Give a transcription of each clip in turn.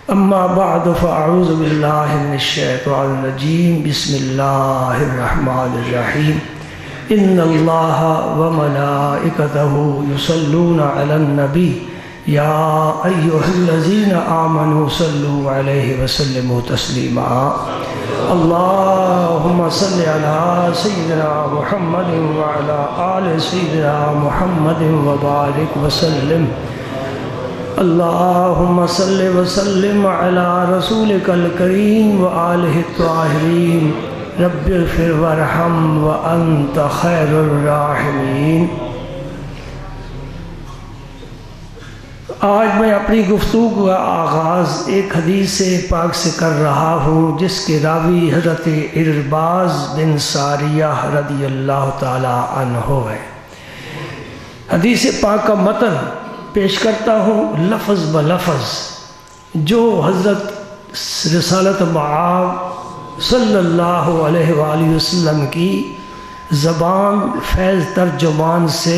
اما بعد فاعوذ باللہ من الشیطان الرجیم بسم اللہ الرحمن الرحیم ان اللہ وملائکتہ یصلون علی النبی یا ایھا الذین آمنوا صلوا علیہ وسلموا تسلیما اللہم صل علی سیدنا محمد وعلی آل سیدنا محمد وبارک وسلم اللہم صل وسلم علی رسولک الکریم وآلہ الطاہرین رب اغفر وارحم وانت خیر الراحمین۔ آج میں اپنی گفتگو کا آغاز ایک حدیث پاک سے کر رہا ہوں جس کے راوی حضرت ارباز بن ساریہ رضی اللہ تعالی عنہ ہے۔ حدیث پاک کا متن پیش کرتا ہوں لفظ بلفظ جو حضرت رسالت مآب صلی اللہ علیہ وآلہ وسلم کی زبان فیض ترجمان سے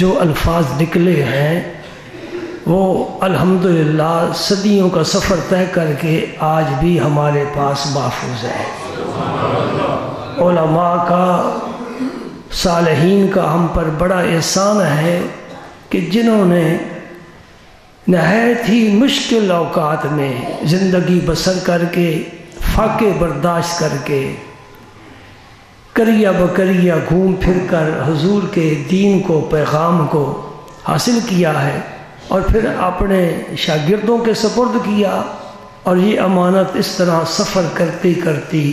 جو الفاظ نکلے ہیں وہ الحمدللہ صدیوں کا سفر طے کر کے آج بھی ہمارے پاس محفوظ ہے۔ علماء کا، صالحین کا ہم پر بڑا احسان ہے کہ جنہوں نے نہایت ہی مشکل اوقات میں زندگی بسر کر کے، فاقے برداشت کر کے، کریہ بکریہ گھوم پھر کر حضور کے دین کو، پیغام کو حاصل کیا ہے اور پھر اپنے شاگردوں کے سپرد کیا، اور یہ امانت اس طرح سفر کرتی کرتی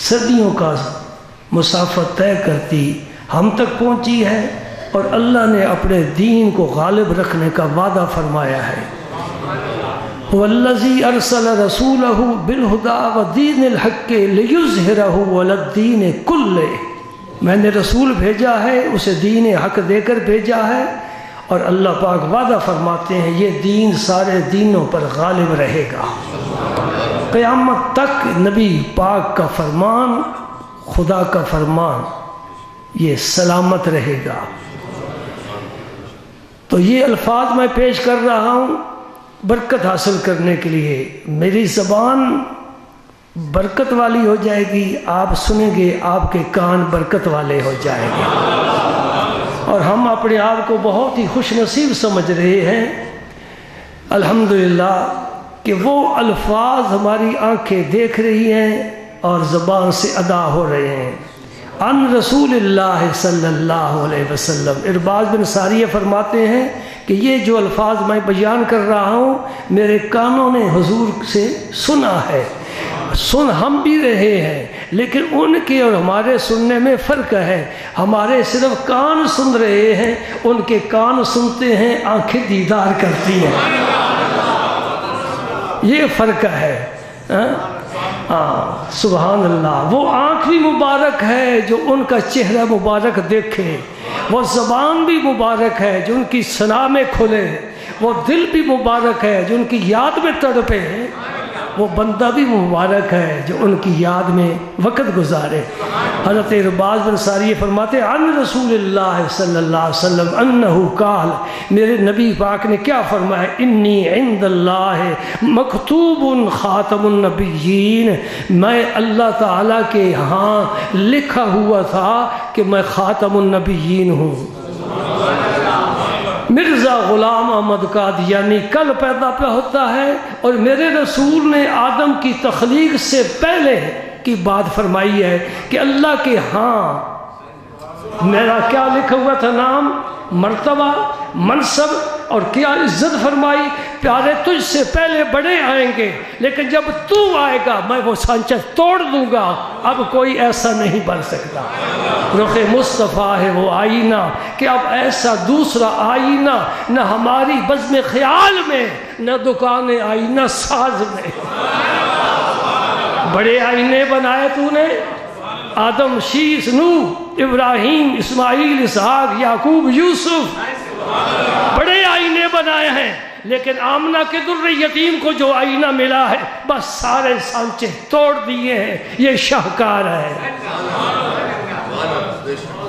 صدیوں کا مسافت طے کرتی ہم تک پہنچی ہے، اور اللہ نے اپنے دین کو غالب رکھنے کا وعدہ فرمایا ہے۔ وَالَّذِي أَرْسَلَ رَسُولَهُ بِالْهُدَىٰ وَدِينِ الْحَقِّ لِيُظْهِرَهُ عَلَى الدِّينِ كُلِّهِ، میں نے رسول بھیجا ہے، اسے دین حق دے کر بھیجا ہے، اور اللہ پاک وعدہ فرماتے ہیں یہ دین سارے دینوں پر غالب رہے گا۔ قیامت تک نبی پاک کا فرمان، خدا کا فرمان یہ سلامت رہے گا۔ تو یہ الفاظ میں پیش کر رہا ہوں برکت حاصل کرنے کے لیے۔ میری زبان برکت والی ہو جائے گی، آپ سنیں گے، آپ کے کان برکت والے ہو جائیں گے، اور ہم اپنے آپ کو بہت ہی خوش نصیب سمجھ رہے ہیں الحمدللہ کہ وہ الفاظ ہماری آنکھیں دیکھ رہی ہیں اور زبان سے ادا ہو رہے ہیں۔ عن رسول اللہ صلی اللہ علیہ وسلم، ارباز بن ساریہ فرماتے ہیں کہ یہ جو الفاظ میں بیان کر رہا ہوں میرے کانوں نے حضور سے سنا ہے، سن ہم بھی رہے ہیں، لیکن ان کے اور ہمارے سننے میں فرق ہے۔ ہمارے صرف کان سن رہے ہیں، ان کے کان سنتے ہیں، آنکھیں دیدار کرتی ہیں، یہ فرق ہے۔ سبحان اللہ، وہ آنکھ بھی مبارک ہے جو ان کا چہرہ مبارک دیکھے، وہ زبان بھی مبارک ہے جو ان کی ثنا میں کھلے، وہ دل بھی مبارک ہے جو ان کی یاد میں تڑپے، وہ بندہ بھی مبارک ہے جو ان کی یاد میں وقت گزارے۔ حضرت ارباز بن ساریہ فرماتے عن رسول اللہ صلی اللہ علیہ وسلم انہو قال، میرے نبی پاک نے کیا فرمایا، انی عند اللہ مکتوب خاتم النبیین، میں اللہ تعالیٰ کے ہاں لکھا ہوا تھا کہ میں خاتم النبیین ہوں۔ مرزا غلام احمد قادیانی کل پیدا ہوتا ہے، اور میرے رسول نے آدم کی تخلیق سے پہلے کی بات فرمائی ہے کہ اللہ کے ہاں میرا کیا لکھا ہوا تھا، نام، مرتبہ، منصب، اور کیا عزت فرمائی، پیارے تجھ سے پہلے بڑے آئیں گے، لیکن جب تو آئے گا میں وہ سانچہ توڑ دوں گا، اب کوئی ایسا نہیں بن سکتا۔ رخ مصطفیٰ ہے وہ آئینہ کہ اب ایسا دوسرا آئینہ نہ ہماری بزم خیال میں، نہ دکان آئینہ ساز میں۔ بڑے آئینے بنائے تو نے، آدم، شیس، نوح، ابراہیم، اسماعیل، اسحاق، یعقوب، یوسف، بڑے آئینے بنائے ہیں، لیکن آمنہ کے در یتیم کو جو آئینہ ملا ہے بس سارے سانچے توڑ دیے ہیں۔ یہ شاہکار ہے،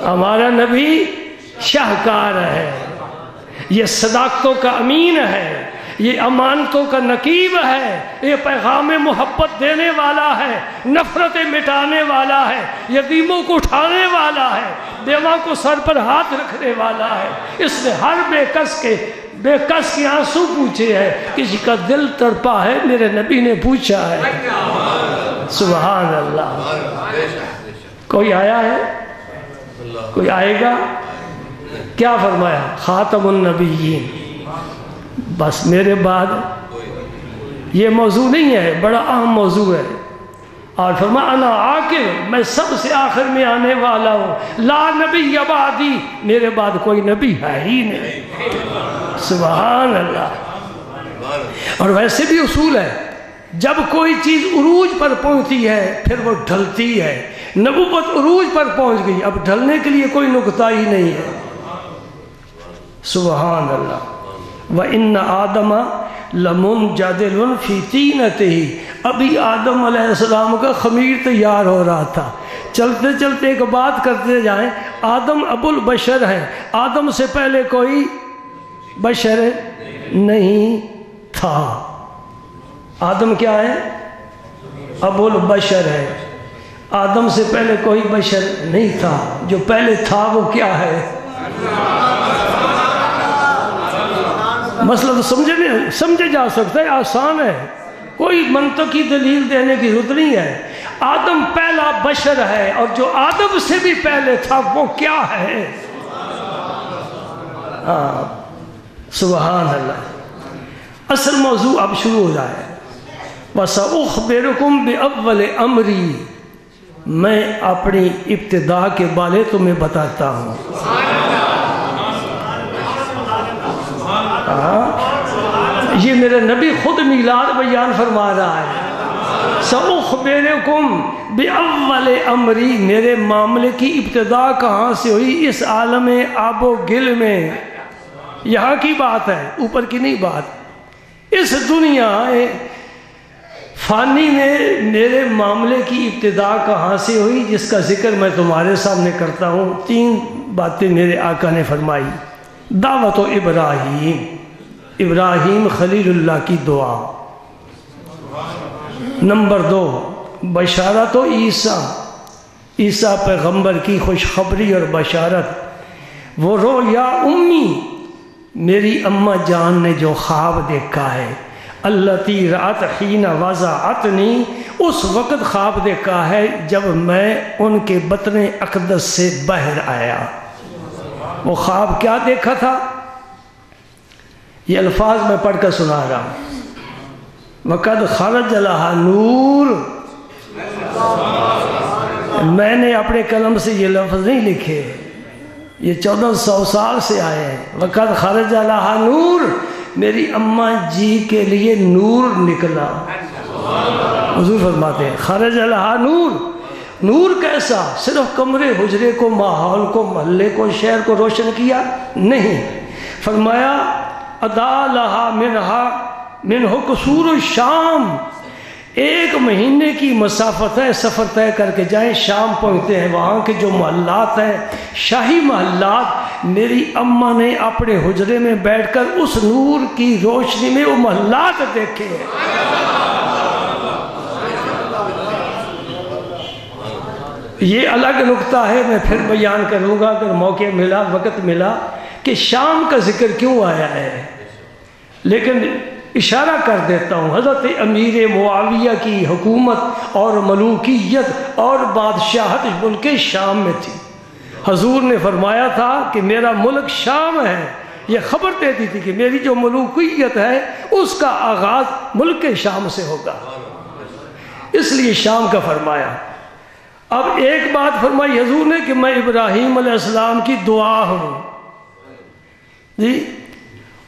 ہمارا نبی شاہکار ہے، یہ صداقتوں کا امین ہے، یہ امانتوں کا نقیب ہے، یہ پیغام محبت دینے والا ہے، نفرتیں مٹانے والا ہے، یتیموں کو اٹھانے والا ہے، بیوہ کو سر پر ہاتھ رکھنے والا ہے۔ اس نے ہر بے کس کے آنسو پوچھے ہیں، کسی کا دل تڑپا ہے میرے نبی نے پوچھا ہے۔ سبحان اللہ۔ کوئی آیا ہے؟ کوئی آئے گا؟ کیا فرمایا؟ خاتم النبیین۔ بس میرے بعد یہ موضوع نہیں ہے، بڑا اہم موضوع ہے۔ اور فرمایا انا آخر، میں سب سے آخر میں آنے والا ہوں، لا نبی بعدی، میرے بعد کوئی نبی ہے ہی نہیں۔ سبحان اللہ۔ اور ویسے بھی اصول ہے، جب کوئی چیز عروج پر پہنچتی ہے پھر وہ ڈھلتی ہے۔ نبوت عروج پر پہنچ گئی، اب ڈھلنے کے لیے کوئی نقطہ ہی نہیں ہے۔ سبحان اللہ۔ وَإِنَّ آدَمَ لَمُنْجَدِلٌ فِي طِينَتِهِ، ابھی آدم علیہ السلام کا خمیر تیار ہو رہا تھا۔ چلتے چلتے ایک بات کرتے جائیں، آدم ابو البشر ہے، آدم سے پہلے کوئی بشر نہیں تھا۔ آدم کیا ہے؟ ابو البشر ہے۔ آدم سے پہلے کوئی بشر نہیں تھا، جو پہلے تھا وہ کیا ہے؟ مسئلہ تو سمجھے جا سکتا ہے، آسان ہے، کوئی منطقی دلیل دینے کی ضرورت نہیں ہے۔ آدم پہلا بشر ہے، اور جو آدم سے بھی پہلے تھا وہ کیا ہے؟ سبحان اللہ۔ اصل موضوع اب شروع ہو جائے۔ وَسَأُخْبِرُكُمْ بِأَوَّلِ أَمْرِي، میں اپنی ابتدا کے بارے تمہیں بتاتا ہوں۔ یہ میرے نبی خود میلاد بیان فرما رہا ہے۔ سأخبرکم بأول امری، میرے معاملے کی ابتدا کہاں سے ہوئی؟ اس عالم آب و گل میں، یہاں کی بات ہے، اوپر کی نہیں بات۔ اس دنیا فانی میں میرے معاملے کی ابتدا کہاں سے ہوئی، جس کا ذکر میں تمہارے سامنے کرتا ہوں۔ 3 باتیں میرے آقا نے فرمائی۔ دعوت و ابراہیم خلیل اللہ کی دعا۔ نمبر 2 بشارت و عیسیٰ پیغمبر کی خوشخبری اور بشارت۔ وہ رویا امی، میری اماں جان نے جو خواب دیکھا ہے، التی رات حین وضعتنی، اس وقت خواب دیکھا ہے جب میں ان کے بطن اقدس سے باہر آیا۔ وہ خواب کیا دیکھا تھا؟ یہ الفاظ میں پڑھ کر سنا رہا ہوں۔ وَقَدْ خَرَجَ لَهَا نور، میں نے اپنے قلم سے یہ لفظ نہیں لکھے، یہ 1400 سال سے آئے ہیں۔ وَقَدْ خَرَجَ لَهَا نور، میری اماں جی کے لیے نور نکلا۔ حضور فرماتے ہیں خرج لہا نور۔ نور کیسا؟ صرف کمرے حجرے کو، ماحول کو، محلے کو، شہر کو روشن کیا؟ نہیں، فرمایا ادا لہا منہ قصور الشام، 1 مہینے کی مسافت ہے، سفر طے کر کے جائیں، شام پہنچتے ہیں، وہاں کے جو محلات ہیں شاہی محلات، میری اماں نے اپنے حجرے میں بیٹھ کر اس نور کی روشنی میں وہ محلات دیکھے ہیں۔ یہ الگ نقطہ ہے، میں پھر بیان کروں گا اگر موقع ملا، وقت ملا، کہ شام کا ذکر کیوں آیا ہے، لیکن اشارہ کر دیتا ہوں۔ حضرت امیر معاویہ کی حکومت اور ملوکیت اور بادشاہت ملک شام میں تھی۔ حضور نے فرمایا تھا کہ میرا ملک شام ہے، یہ خبر دیتی تھی کہ میری جو ملوکیت ہے اس کا آغاز ملک شام سے ہوگا، اس لیے شام کا فرمایا۔ اب ایک بات فرمائی حضور نے کہ میں ابراہیم علیہ السلام کی دعا ہوں، جی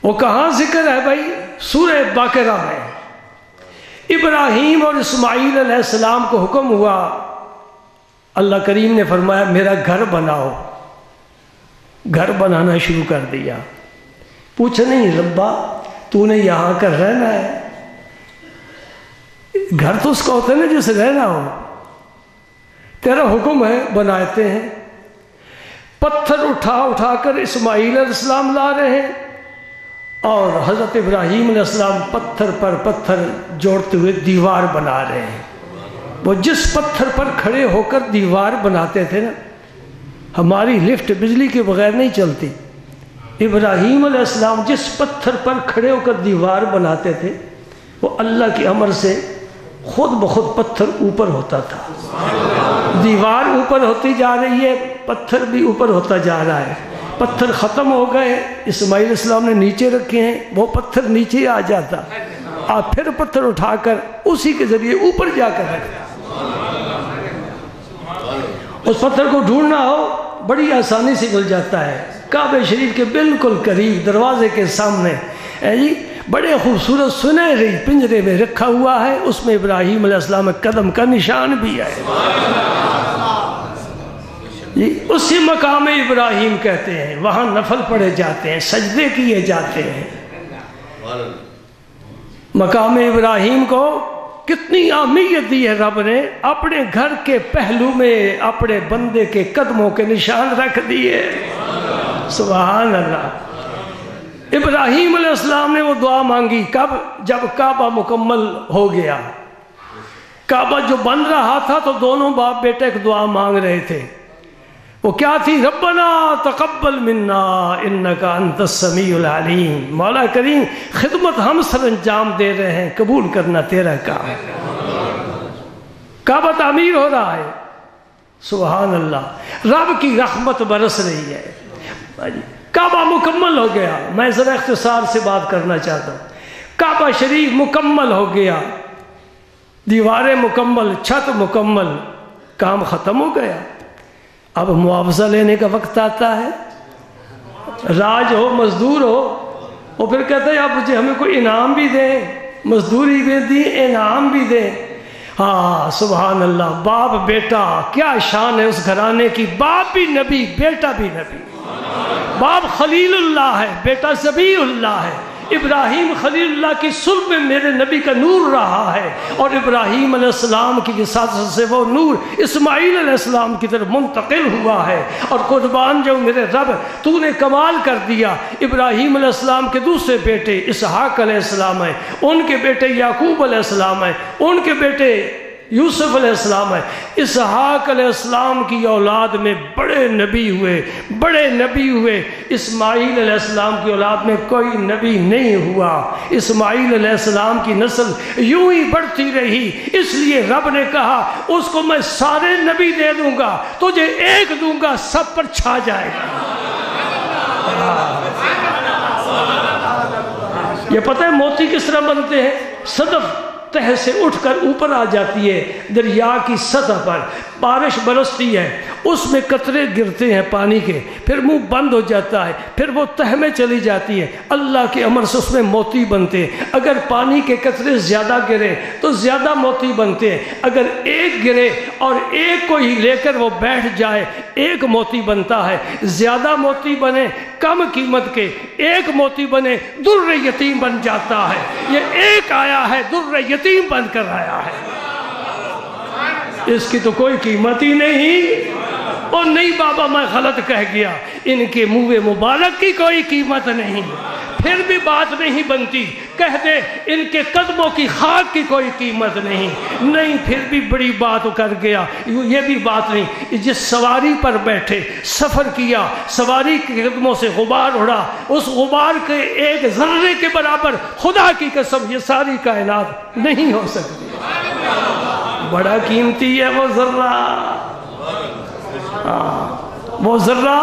وہ کہاں ذکر ہے بھائی؟ سورہ بقرہ میں ابراہیم اور اسماعیل علیہ السلام کو حکم ہوا، اللہ کریم نے فرمایا میرا گھر بناؤ، گھر بنانا شروع کر دیا۔ پوچھا نہیں ربا تو نے یہاں کر رہنا ہے؟ گھر تو اس کو ہوتا ہے نا جیسے رہنا ہو، تیرا حکم ہے بناتے ہیں۔ پتھر اٹھا اٹھا کر اسماعیل علیہ السلام لا رہے ہیں، اور حضرت ابراہیم علیہ السلام پتھر پر پتھر جوڑتے ہوئے دیوار بنا رہے ہیں۔ وہ جس پتھر پر کھڑے ہو کر دیوار بناتے تھے نا، ہماری لفٹ بجلی کے بغیر نہیں چلتی، ابراہیم علیہ السلام جس پتھر پر کھڑے ہو کر دیوار بناتے تھے وہ اللہ کے امر سے خود بخود پتھر اوپر ہوتا تھا۔ دیوار اوپر ہوتی جا رہی ہے، پتھر بھی اوپر ہوتا جا رہا ہے۔ پتھر ختم ہو گئے، اسماعیل علیہ السلام نے نیچے رکھے ہیں، وہ پتھر نیچے آ جاتا، آپ پھر پتھر اٹھا کر اسی کے ذریعے اوپر جا کر رکھتا۔ اس پتھر کو ڈھونڈنا ہو بڑی آسانی سے مل جاتا ہے، کعبہ شریف کے بالکل قریب دروازے کے سامنے جی بڑے خوبصورت سنہری پنجرے میں رکھا ہوا ہے، اس میں ابراہیم علیہ السلام قدم کا نشان بھی ہے جی۔ اسی مقام ابراہیم کہتے ہیں، وہاں نفل پڑھے جاتے ہیں، سجدے کیے جاتے ہیں۔ مقام ابراہیم کو کتنی اہمیت دی ہے رب نے، اپنے گھر کے پہلو میں اپنے بندے کے قدموں کے نشان رکھ دیے۔ سبحان اللہ۔ ابراہیم علیہ السلام نے وہ دعا مانگی کب؟ جب کعبہ مکمل ہو گیا۔ کعبہ جو بن رہا تھا تو دونوں باپ بیٹے ایک دعا مانگ رہے تھے، وہ کیا تھی؟ ربنا تقبل منا انک انت السمیع العلیم۔ مولا کریم خدمت ہم سر انجام دے رہے ہیں، قبول کرنا تیرا کام ہے۔ کعبہ تعمیر ہو رہا ہے، سبحان اللہ، رب کی رحمت برس رہی ہے۔ کعبہ مکمل ہو گیا۔ میں ذرا اختصار سے بات کرنا چاہتا ہوں۔ کعبہ شریف مکمل ہو گیا، دیواریں مکمل، چھت مکمل، کام ختم ہو گیا۔ اب معاوضہ لینے کا وقت آتا ہے۔ راج ہو، مزدور ہو، وہ پھر کہتے ہیں آپ مجھے ہمیں کوئی انعام بھی دیں، مزدوری بھی دیں، انعام بھی دیں۔ ہاں سبحان اللہ، باپ بیٹا کیا شان ہے اس گھرانے کی، باپ بھی نبی بیٹا بھی نبی۔ باپ خلیل اللہ ہے، بیٹا ذبیح اللہ ہے۔ ابراہیم خلیل اللہ کی صلب میں میرے نبی کا نور رہا ہے، اور ابراہیم علیہ السلام کی وساطت سے وہ نور اسماعیل علیہ السلام کی طرف منتقل ہوا ہے۔ اور قربان جو میرے رب تو نے کمال کر دیا۔ ابراہیم علیہ السلام کے دوسرے بیٹے اسحاق علیہ السلام ہیں، ان کے بیٹے یعقوب علیہ السلام ہیں، ان کے بیٹے یوسف علیہ السلام ہے۔ اسحاق علیہ السلام کی اولاد میں بڑے نبی ہوئے۔ اسماعیل علیہ السلام کی اولاد میں کوئی نبی نہیں ہوا۔ اسماعیل علیہ السلام کی نسل یوں ہی بڑھتی رہی، اس لیے رب نے کہا اس کو میں سارے نبی دے دوں گا، تجھے ایک دوں گا، سب پر چھا جائے گا۔ یہ پتہ ہے موتی کس طرح بنتے ہیں؟ صدف تہ سے اٹھ کر اوپر آ جاتی ہے دریا کی سطح پر، بارش برستی ہے، اس میں قطرے گرتے ہیں پانی کے، پھر منہ بند ہو جاتا ہے، پھر وہ تہ میں چلی جاتی ہے، اللہ کے امر سے اس میں موتی بنتے ہیں۔ اگر پانی کے قطرے زیادہ گرے تو زیادہ موتی بنتے ہیں، اگر ایک گرے اور ایک کو ہی لے کر وہ بیٹھ جائے ایک موتی بنتا ہے۔ زیادہ موتی بنے کم قیمت کے، ایک موتی بنے در یتیم بن جاتا ہے۔ یہ ایک آیا ہے در یتیم بن کر آیا ہے، اس کی تو کوئی قیمت ہی نہیں۔ اور نہیں بابا میں غلط کہہ گیا، ان کے منہ مبارک کی کوئی قیمت نہیں، پھر بھی بات نہیں بنتی۔ کہہ دے ان کے قدموں کی خاک کی کوئی قیمت نہیں، پھر بھی بڑی بات کر گیا۔ یہ بھی بات نہیں، جس سواری پر بیٹھے سفر کیا، سواری کے قدموں سے غبار اڑا، اس غبار کے ایک ذرے کے برابر خدا کی قسم یہ ساری کائنات نہیں ہو سکتی۔ بڑا قیمتی ہے وہ ذرہ، وہ ذرہ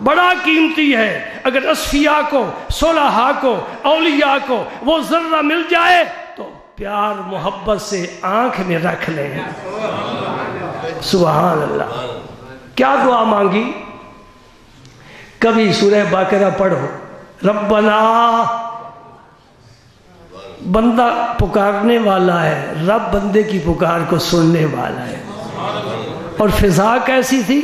بڑا قیمتی ہے۔ اگر اصفیاء کو، صلحاء کو، اولیاء کو وہ ذرہ مل جائے تو پیار محبت سے آنکھ میں رکھ لیں۔ سبحان اللہ۔ کیا دعا مانگی؟ کبھی سورہ بقرہ پڑھو، ربنا، بندہ پکارنے والا ہے، رب بندے کی پکار کو سننے والا ہے۔ اور فضا کیسی تھی؟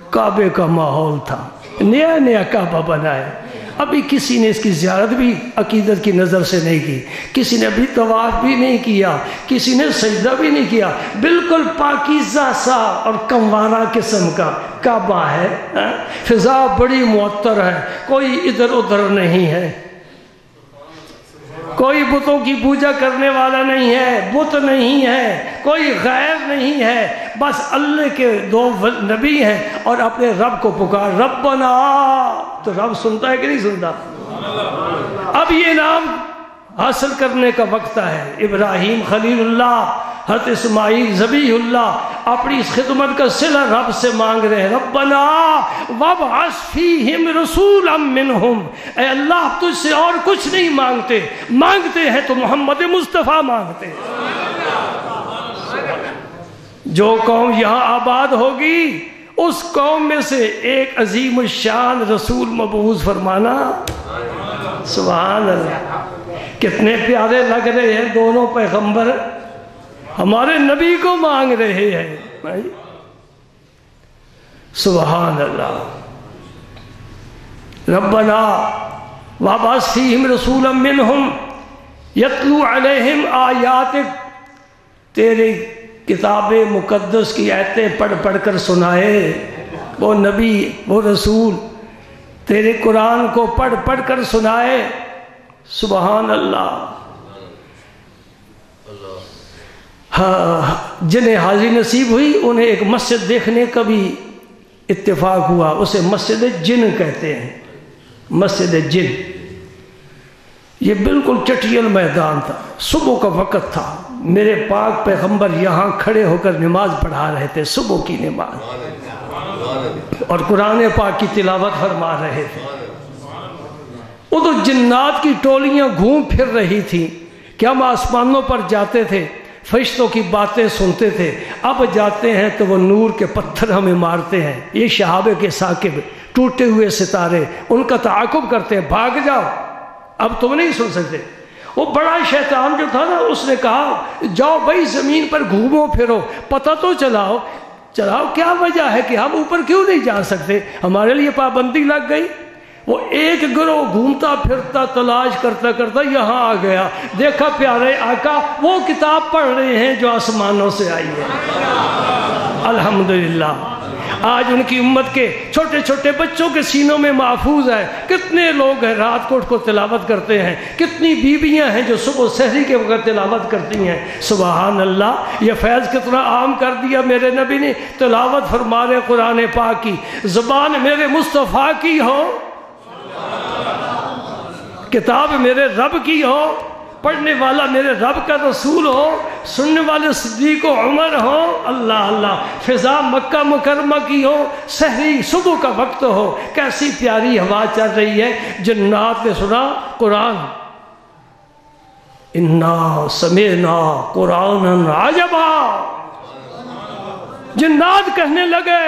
کعبے کا ماحول تھا، نیا نیا کعبہ بنا ہے۔ ابھی کسی نے اس کی زیارت بھی عقیدت کی نظر سے نہیں کی، کسی نے ابھی طواف بھی نہیں کیا، کسی نے سجدہ بھی نہیں کیا، بالکل پاکیزہ سا اور کموارہ قسم کا کعبہ ہے۔ فضا بڑی معطر ہے، کوئی ادھر ادھر نہیں ہے۔ کوئی بتوں کی پوجا کرنے والا نہیں ہے، بت نہیں ہے، کوئی غیر نہیں ہے، بس اللہ کے دو نبی ہیں اور اپنے رب کو پکار ربنا. تو رب سنتا ہے کہ نہیں سنتا؟ اب یہ نام حاصل کرنے کا وقت ہے. ابراہیم خلیل اللہ، حضرت اسماعیل ذبیح اللہ اپنی اس خدمت کا صلہ رب سے مانگ رہے ہیں. ربنا وابعث فیہم رسولا منہم. اے اللہ تجھ سے اور کچھ نہیں مانگتے، مانگتے ہیں تو محمد مصطفیٰ مانگتے ہیں. جو قوم یہاں آباد ہوگی اس قوم میں سے ایک عظیم الشان رسول مبعوث فرمانا. سبحان اللہ. کتنے پیارے لگ رہے ہیں دونوں پیغمبر، ہمارے نبی کو مانگ رہے ہیں. سبحان اللہ. ربنا وابعث فیہم رسولا منہم یتلو علیہم آیاتک. تیری کتاب مقدس کی آیتیں پڑھ پڑھ کر سنائے. وہ نبی، وہ رسول تیرے قرآن کو پڑھ پڑھ کر سنائے. سبحان اللہ. ہاں، جنہیں حاضری نصیب ہوئی انہیں ایک مسجد دیکھنے کا بھی اتفاق ہوا. اسے مسجد جن کہتے ہیں، مسجد جن. یہ بالکل چٹیل میدان تھا، صبح کا وقت تھا. میرے پاک پیغمبر یہاں کھڑے ہو کر نماز پڑھا رہے تھے، صبح کی نماز، اور قرآن پاک کی تلاوت فرما رہے تھے. ادھر جنات کی ٹولیاں گھوم پھر رہی تھیں کہ ہم آسمانوں پر جاتے تھے، فرشتوں کی باتیں سنتے تھے. اب جاتے ہیں تو وہ نور کے پتھر ہمیں مارتے ہیں. یہ شہابے کے ثاقب، ٹوٹے ہوئے ستارے، ان کا تعاقب کرتے ہیں، بھاگ جاؤ اب تم نہیں سن سکتے. وہ بڑا شیطان جو تھا نا، اس نے کہا جاؤ بھائی زمین پر گھومو پھرو، پتہ تو چلاؤ. کیا وجہ ہے کہ ہم اوپر کیوں نہیں جا سکتے؟ ہمارے لیے پابندی لگ گئی. وہ ایک گروہ گھومتا پھرتا تلاش کرتا کرتا یہاں آ گیا. دیکھا پیارے آقا وہ کتاب پڑھ رہے ہیں جو آسمانوں سے آئی ہے. الحمدللہ. آج ان کی امت کے چھوٹے چھوٹے بچوں کے سینوں میں محفوظ ہے. کتنے لوگ ہیں رات کو اٹھ کو تلاوت کرتے ہیں، کتنی بیویاں ہیں جو صبح سحری کے وقت تلاوت کرتی ہیں. سبحان اللہ. یہ فیض کتنا عام کر دیا میرے نبی نے. تلاوت فرما رہے قرآن پاک کی، زبان میرے مصطفیٰ کی ہو، کتاب میرے رب کی ہو، پڑھنے والا میرے رب کا رسول ہو، سننے والے صدیق و عمر ہو. اللہ اللہ. فضا مکہ مکرمہ کی ہو، سحری صبح کا وقت ہو، کیسی پیاری ہوا چل رہی ہے. جنات نے سنا قرآن. انا سمعنا قرآنا عجبا. جنات کہنے لگے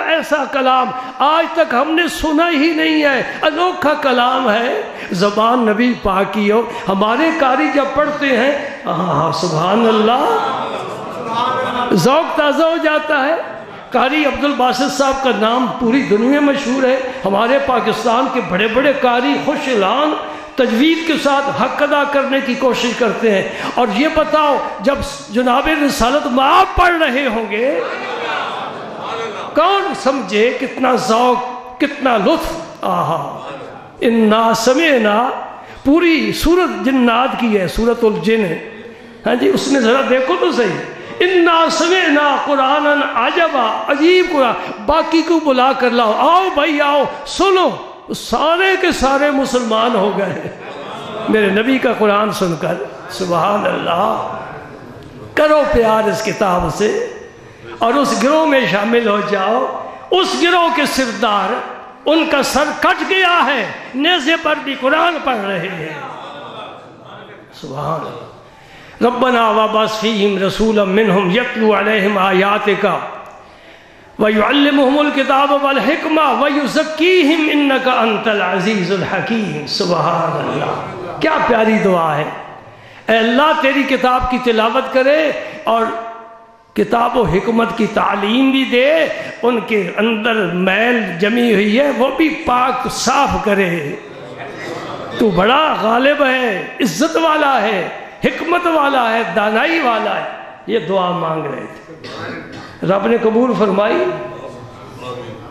ایسا کلام آج تک ہم نے سنا ہی نہیں ہے، انوکھا کلام ہے، زبان نبی پاک کی ہو. ہمارے قاری جب پڑھتے ہیں سبحان اللہ، ذوق تازہ ہو جاتا ہے. قاری عبد الباسط صاحب کا نام پوری دنیا میں مشہور ہے. ہمارے پاکستان کے بڑے بڑے قاری خوش اعلان تجوید کے ساتھ حق ادا کرنے کی کوشش کرتے ہیں. اور یہ بتاؤ جب جناب رسالت آپ پڑھ رہے ہوں گے کون سمجھے کتنا ذوق، کتنا لطف. آہا. انا سمعنا پوری سورت جنات کی ہے، سورت الجن. ہاں جی، اس میں ذرا دیکھو تو صحیح. انا سمعنا قرآنا عجبا. عجیب قرآن. باقی کو بلا کر لاؤ، آؤ بھائی آؤ سنو. سارے کے سارے مسلمان ہو گئے میرے نبی کا قرآن سن کر. سبحان اللہ. کرو پیار اس کتاب سے اور اس گروہ میں شامل ہو جاؤ. اس گروہ کے سردار، ان کا سر کٹ گیا ہے، نیزے پر بھی قرآن پڑھ رہے ہیں. سبحان اللہ. ربنا وابعث فیہم رسولا منہم یتلو علیہم آیاتک وَيُعَلِّمُهُمُ الْكِتَابَ وَالْحِكْمَةَ وَيُزَكِّيهِمْ إِنَّكَ أَنْتَ الْعَزِيزُ الْحَكِيمُ. سبحان اللہ. کیا پیاری دعا ہے. اے اللہ تیری کتاب کی تلاوت کرے اور کتاب و حکمت کی تعلیم بھی دے. ان کے اندر میل جمی ہوئی ہے وہ بھی پاک صاف کرے. تو بڑا غالب ہے، عزت والا ہے، حکمت والا ہے، دانائی والا ہے. یہ دعا مانگ رہے تھے. رب نے قبول فرمائی.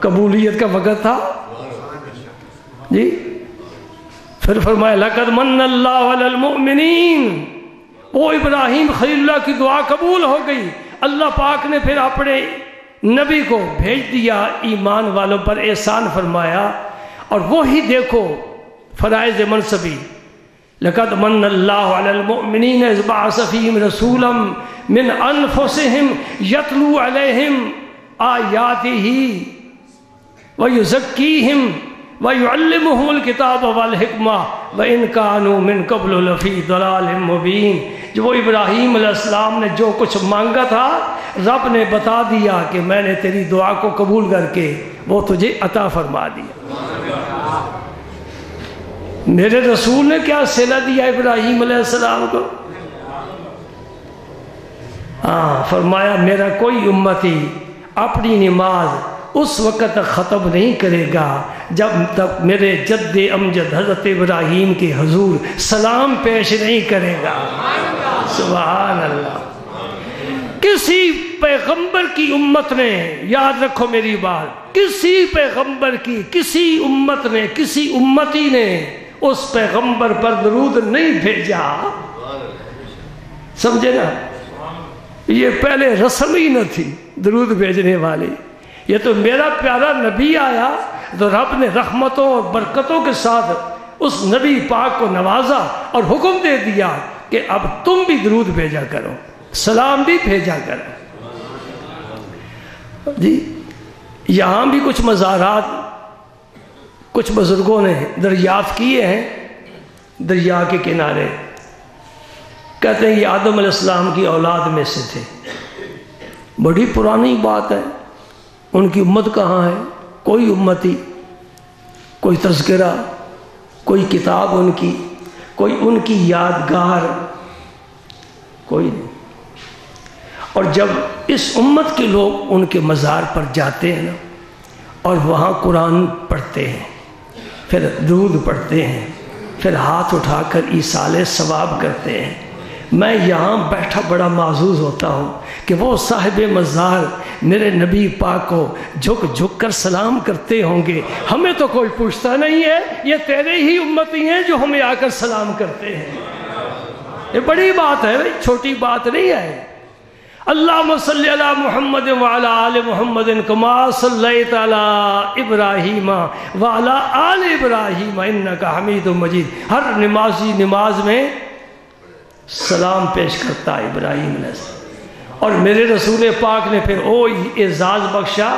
قبولیت کا وقت تھا جی. پھر فرمایا لقد من اللہ علی المؤمنین، وہ ابراہیم خلیل اللہ کی دعا قبول ہو گئی، اللہ پاک نے پھر اپنے نبی کو بھیج دیا، ایمان والوں پر احسان فرمایا، اور وہی دیکھو فرائض منصبی، لقد من اللہ علی المؤمنین اذ بعث فیہم رسولا من انفسہم یتلو علیہم آیاتہ ویزکیہم وَيُعَلِّمُهُمُ الْكِتَابَ وَالْحِکْمَةَ وَإِنْ كَانُوا مِنْ قَبْلُ لَفِي ضَلَالٍ مُبِينٍ۔ جو وہ ابراہیم علیہ السلام نے جو کچھ مانگا تھا، رب نے بتا دیا کہ میں نے تیری دعا کو قبول کر کے وہ تجھے عطا فرما دیا۔ میرے رسول نے کیا صلہ دیا ابراہیم علیہ السلام کو؟ فرمایا میرا کوئی امتی اپنی نماز اس وقت تک ختم نہیں کرے گا جب تک میرے جد امجد حضرت ابراہیم کے حضور سلام پیش نہیں کرے گا۔ سبحان اللہ۔ کسی پیغمبر کی امت نے، یاد رکھو میری بات، کسی پیغمبر کی، کسی امت نے، کسی امتی نے اس پیغمبر پر درود نہیں بھیجا، سمجھے نا؟ یہ پہلے رسم ہی نہ تھی درود بھیجنے والی، یہ تو میرا پیارا نبی آیا تو رب نے رحمتوں اور برکتوں کے ساتھ اس نبی پاک کو نوازا اور حکم دے دیا کہ اب تم بھی درود بھیجا کرو، سلام بھی بھیجا کرو۔ جی یہاں بھی کچھ مزارات کچھ بزرگوں نے دریافت کیے ہیں دریا کے کنارے، کہتے ہیں یہ آدم علیہ السلام کی اولاد میں سے تھے، بڑی پرانی بات ہے، ان کی امت کہاں ہے؟ کوئی امتی، کوئی تذکرہ، کوئی کتاب ان کی، کوئی ان کی یادگار، کوئی نہیں۔ اور جب اس امت کے لوگ ان کے مزار پر جاتے ہیں نا اور وہاں قرآن پڑھتے ہیں، پھر درود پڑھتے ہیں، پھر ہاتھ اٹھا کر ایصال ثواب کرتے ہیں، میں یہاں بیٹھا بڑا معزوز ہوتا ہوں کہ وہ صاحب مزار میرے نبی پاک کو جھک جھک کر سلام کرتے ہوں گے، ہمیں تو کوئی پوچھتا نہیں ہے، یہ تیرے ہی امتی ہیں جو ہمیں آ کر سلام کرتے ہیں۔ یہ بڑی بات ہے، چھوٹی بات نہیں ہے۔ اللہم صلی علی محمد وعلی آل محمد کما صلیت علی ابراہیم وعلی آل ابراہیم انکا حمید مجید۔ ہر نمازی نماز میں سلام پیش کرتا ہے ابراہیم علیہ السلام، اور میرے رسول پاک نے پھر اعزاز بخشا،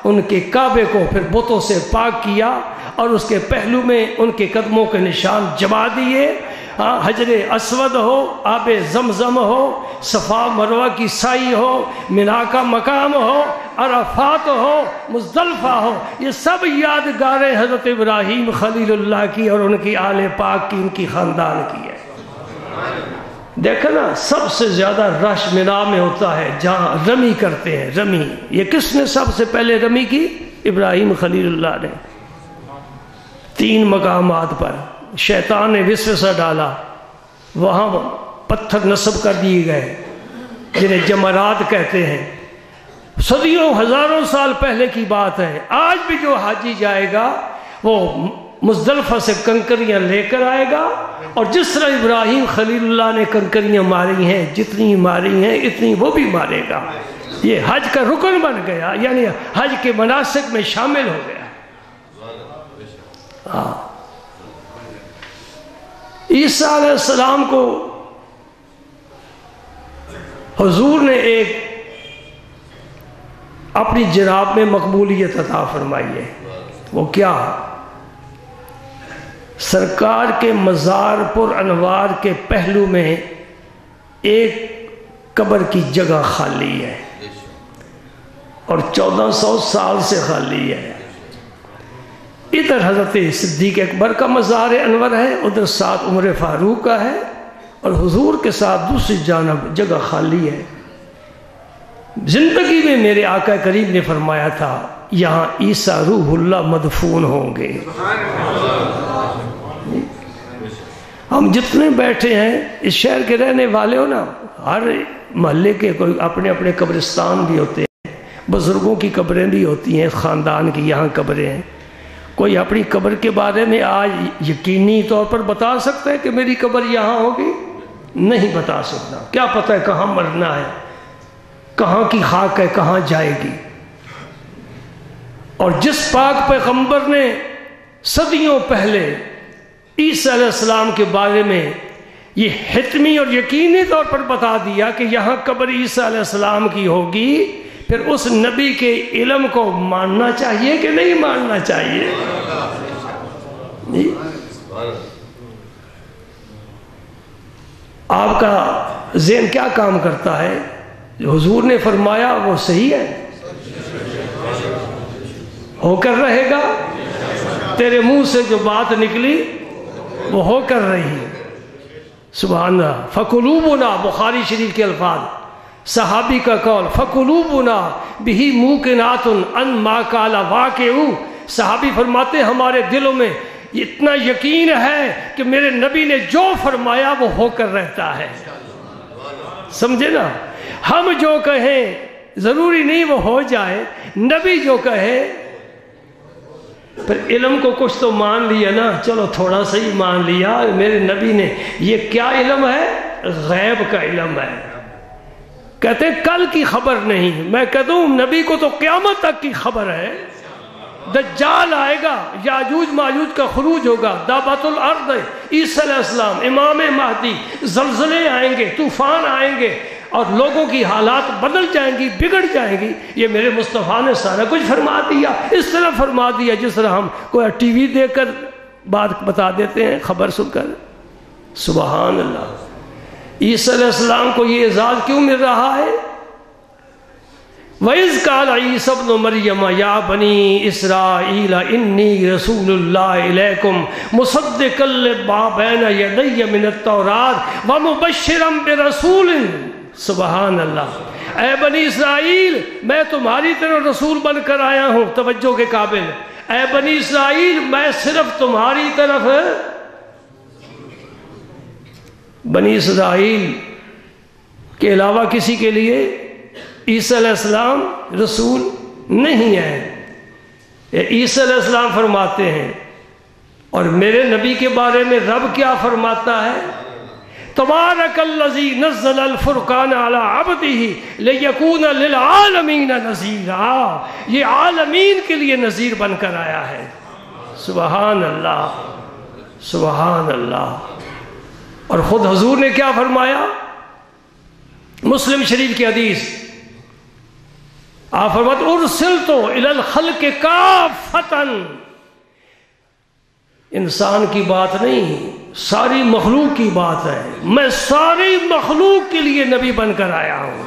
ان کے کعبے کو پھر بتوں سے پاک کیا اور اس کے پہلو میں ان کے قدموں کے نشان جما دیے، حجر اسود ہو، آب زمزم ہو، صفا مروہ کی سائی ہو، منا کا مقام ہو، عرفات ہو، مزدلفہ ہو، یہ سب یادگاریں حضرت ابراہیم خلیل اللہ کی اور ان کی آل پاک کی، ان کی خاندان کی ہے۔ دیکھا نا سب سے زیادہ رش منا میں ہوتا ہے جہاں رمی کرتے ہیں، رمی۔ یہ کس نے سب سے پہلے رمی کی؟ ابراہیم خلیل اللہ نے۔ 3 مقامات پر شیطان نے وسوسہ ڈالا، وہاں پتھر نصب کر دیے گئے جنہیں جمرات کہتے ہیں، صدیوں ہزاروں سال پہلے کی بات ہے۔ آج بھی جو حاجی جائے گا وہ مزدلفہ سے کنکریاں لے کر آئے گا، اور جس طرح ابراہیم خلیل اللہ نے کنکریاں ماری ہیں، جتنی ماری ہیں اتنی وہ بھی مارے گا۔ یہ حج کا رکن بن گیا، یعنی حج کے مناسک میں شامل ہو گیا۔ عیسیٰ علیہ السلام کو حضور نے ایک اپنی جناب میں مقبولیت عطا فرمائی ہے، وہ کیا؟ سرکار کے مزار پر انوار کے پہلو میں ایک قبر کی جگہ خالی ہے اور 1400 سال سے خالی ہے۔ ادھر حضرت صدیق اکبر کا مزار انور ہے، ادھر ساتھ عمر فاروق کا ہے، اور حضور کے ساتھ دوسری جانب جگہ خالی ہے۔ زندگی میں میرے آقا کریم نے فرمایا تھا یہاں عیسیٰ روح اللہ مدفون ہوں گے۔ ہم جتنے بیٹھے ہیں اس شہر کے رہنے والے ہو نا، ہر محلے کے کوئی اپنے اپنے قبرستان بھی ہوتے ہیں، بزرگوں کی قبریں بھی ہوتی ہیں، خاندان کی یہاں قبریں ہیں۔ کوئی اپنی قبر کے بارے میں آج یقینی طور پر بتا سکتا ہے کہ میری قبر یہاں ہوگی؟ نہیں بتا سکتا. کیا پتہ ہے کہاں مرنا ہے، کہاں کی خاک ہے، کہاں جائے گی. اور جس پاک پیغمبر نے صدیوں پہلے عیسیٰ علیہ السلام کے بارے میں یہ حتمی اور یقینی طور پر بتا دیا کہ یہاں قبر عیسیٰ علیہ السلام کی ہوگی، پھر اس نبی کے علم کو ماننا چاہیے کہ نہیں ماننا چاہیے؟ آپ کا ذہن کیا کام کرتا ہے؟ جو حضور نے فرمایا وہ صحیح ہے، ہو کر رہے گا. تیرے منہ سے جو بات نکلی وہ ہو کر رہی ہے. سبحان اللہ. فقلوبنا، بخاری شریف کے الفاظ، صحابی کا قول، فقلوبنا بہی موقنات ان ما قال واقع. صحابی فرماتے ہمارے دلوں میں اتنا یقین ہے کہ میرے نبی نے جو فرمایا وہ ہو کر رہتا ہے. سمجھے نا؟ ہم جو کہیں ضروری نہیں وہ ہو جائے، نبی جو کہے. پھر علم کو کچھ تو مان لیا نا، چلو تھوڑا سا ہی مان لیا. میرے نبی نے یہ کیا علم ہے؟ غیب کا علم ہے. کہتے ہیں کل کی خبر نہیں. میں کہتا ہوں نبی کو تو قیامت تک کی خبر ہے. دجال آئے گا، یاجوج ماجوج کا خروج ہوگا، دابت الارض، عیسیٰ علیہ السلام، امام مہدی، زلزلے آئیں گے، طوفان آئیں گے اور لوگوں کی حالات بدل جائیں گی، بگڑ جائیں گی. یہ میرے مصطفیٰ نے سارا کچھ فرما دیا. اس طرح فرما دیا جس طرح ہم کوئی ٹی وی دیکھ کر بات بتا دیتے ہیں، خبر سن کر. سبحان اللہ. عیسیٰ علیہ السلام کو یہ اعزاز کیوں مل رہا ہے؟ وَإِذْ قَالَ عِيسَى ابْنُ مَرْيَمَ يَا بَنِي إِسْرَائِيلَ إِنِّي رَسُولُ اللَّهِ إِلَيْكُمْ مُصَدِّقًا لِمَا بَيْنَ يَدَيَّ مِنَ التَّوْرَاةِ وَمُبَشِّرًا بِرَسُولٍ. سبحان اللہ. اے بنی اسرائیل، میں تمہاری طرف رسول بن کر آیا ہوں. توجہ کے قابل. اے بنی اسرائیل، میں صرف تمہاری طرف، بنی اسرائیل کے علاوہ کسی کے لیے عیسیٰ علیہ السلام رسول نہیں ہے. عیسیٰ علیہ السلام فرماتے ہیں. اور میرے نبی کے بارے میں رب کیا فرماتا ہے؟ تبارک الذی نزل الفرقان علی عبدہ لیکون للعالمین نذیرا. یہ عالمین کے لیے نذیر بن کر آیا ہے. سبحان اللہ، سبحان اللہ. اور خود حضور نے کیا فرمایا؟ مسلم شریف کی حدیث، آپ فرماتے ارسلت الی الخلق کافۃ. انسان کی بات نہیں، ساری مخلوق کی بات ہے. میں ساری مخلوق کے لیے نبی بن کر آیا ہوں.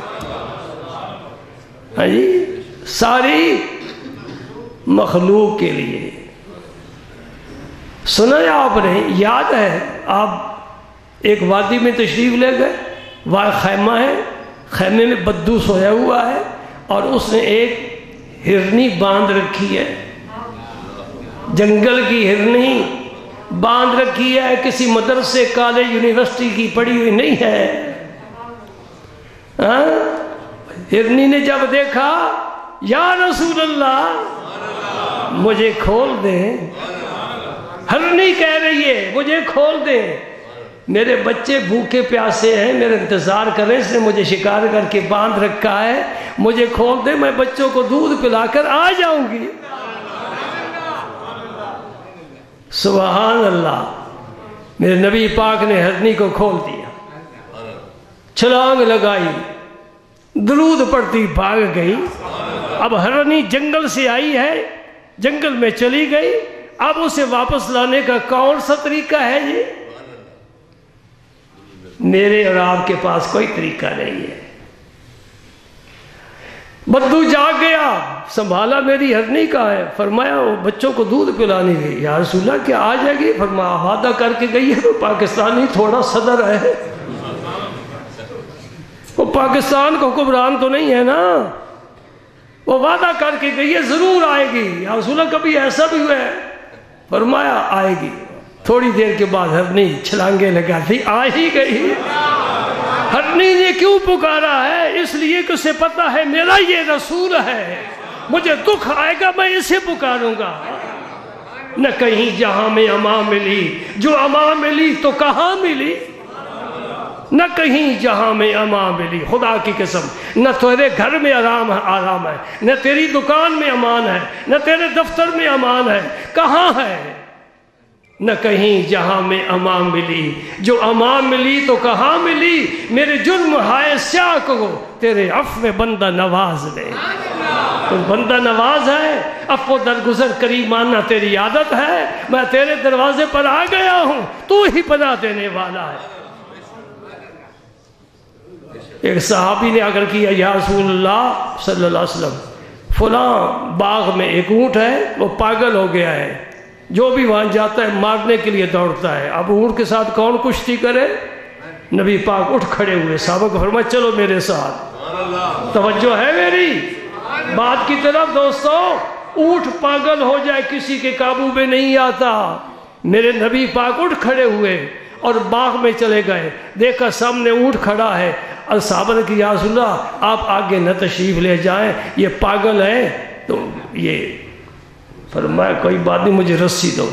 ہاں جی، ساری مخلوق کے لیے. سنا ہے آپ نے؟ یاد ہے آپ ایک وادی میں تشریف لے گئے، وہاں خیمہ ہے، خیمے میں بدو سویا ہوا ہے اور اس نے ایک ہرنی باندھ رکھی ہے. جنگل کی ہرنی باندھ رکھی ہے، کسی مدرسے کالج یونیورسٹی کی پڑھی ہوئی نہیں ہے. ہرنی نے جب دیکھا، یا رسول اللہ مجھے کھول دیں. ہرنی کہہ رہی ہے مجھے کھول دیں، میرے بچے بھوکے پیاسے ہیں، میرا انتظار کریں، اس نے مجھے شکار کر کے باندھ رکھا ہے، مجھے کھول دیں، میں بچوں کو دودھ پلا کر آ جاؤں گی. سبحان اللہ. میرے نبی پاک نے ہرنی کو کھول دیا، چھلانگ لگائی، درود پڑھتی بھاگ گئی. اب ہرنی جنگل سے آئی ہے، جنگل میں چلی گئی. اب اسے واپس لانے کا کون سا طریقہ ہے جی؟ میرے اور آپ کے پاس کوئی طریقہ نہیں ہے. بدو جاگ گیا، سنبھالا میری ہرنی کا ہے. فرمایا وہ بچوں کو دودھ پلانے گئی. یا رسول اللہ کیا آ جائے گی؟ فرمایا وعدہ کر کے گئی ہے. تو پاکستانی تھوڑا صدر ہے، وہ پاکستان کو حکمران تو نہیں ہے نا، وہ وعدہ کر کے گئی ہے ضرور آئے گی. یا رسول اللہ کبھی ایسا بھی ہوا ہے؟ فرمایا آئے گی. تھوڑی دیر کے بعد ہرنی چھلانگے لگاتی آ ہی گئی. ہرنی نے کیوں پکارا ہے؟ اس لیے کہ اسے پتا ہے میرا یہ رسول ہے، مجھے دکھ آئے گا میں اسے پکاروں گا. نہ کہیں جہاں میں امان ملی، جو امان ملی تو کہاں ملی؟ نہ کہیں جہاں میں امان ملی، خدا کی قسم، نہ تیرے گھر میں آرام ہے، نہ تیری دکان میں امان ہے، نہ تیرے دفتر میں امان ہے، کہاں ہے؟ نہ کہیں جہاں میں امان ملی، جو امان ملی تو کہاں ملی؟ میرے جرم ہائے سیاہ کو تیرے عفو میں بندہ نواز نے۔ تو بندہ نواز ہے، عفو درگزر کریمانہ تیری عادت ہے، میں تیرے دروازے پر آ گیا ہوں، تو ہی پناہ دینے والا ہے۔ ایک صحابی نے اگر کیا، یا رسول اللہ صلی اللہ علیہ وسلم، فلاں باغ میں ایک اونٹ ہے، وہ پاگل ہو گیا ہے، جو بھی وہاں جاتا ہے مارنے کے لیے دوڑتا ہے، اب اونٹ کے ساتھ کون کشتی کرے؟ نبی پاک اٹھ کھڑے ہوئے، صحابہ کو فرمایا چلو میرے ساتھ۔ توجہ ہے میری بات کی طرف دوستو؟ اونٹ پاگل ہو جائے کسی کے قابو میں نہیں آتا۔ میرے نبی پاک اٹھ کھڑے ہوئے اور باغ میں چلے گئے، دیکھا سامنے اونٹ کھڑا ہے، اور صحابہ نے کہا یا رسول اللہ آپ آگے نہ تشریف لے جائیں، یہ پاگل ہے۔ تو یہ فرمایا کوئی بات نہیں، مجھے رسی دو۔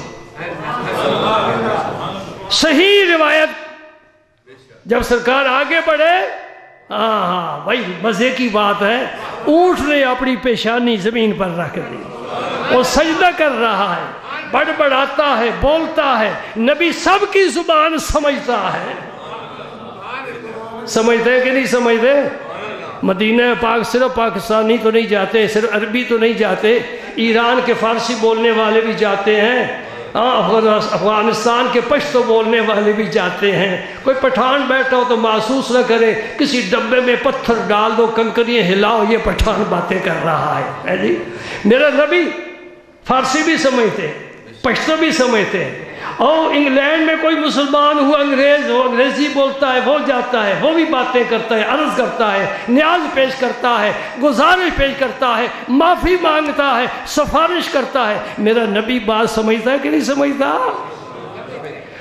صحیح روایت، جب سرکار آگے بڑھے، ہاں بھائی مزے کی بات ہے، اونٹ نے اپنی پیشانی زمین پر رکھ دی، وہ سجدہ کر رہا ہے، بڑبڑاتا ہے، بولتا ہے، نبی سب کی زبان سمجھتا ہے۔ سمجھتے ہیں کہ نہیں سمجھتے؟ مدینہ پاک صرف پاکستانی تو نہیں جاتے، صرف عربی تو نہیں جاتے، ایران کے فارسی بولنے والے بھی جاتے ہیں، افغانستان کے پشتو بولنے والے بھی جاتے ہیں۔ کوئی پٹھان بیٹھا ہو تو محسوس نہ کرے کسی ڈبے میں پتھر ڈال دو، کنکریاں ہلاؤ، یہ پٹھان باتیں کر رہا ہے جی۔ میرا نبی فارسی بھی سمجھتے، پشتو بھی سمجھتے، اور انگلینڈ میں کوئی مسلمان ہوا انگریز ہو، انگریزی بولتا ہے، وہ جاتا ہے، وہ بھی باتیں کرتا ہے، عرض کرتا ہے، نیاز پیش کرتا ہے، گزارش پیش کرتا ہے، معافی مانگتا ہے، سفارش کرتا ہے۔ میرا نبی بات سمجھتا ہے کہ نہیں سمجھتا؟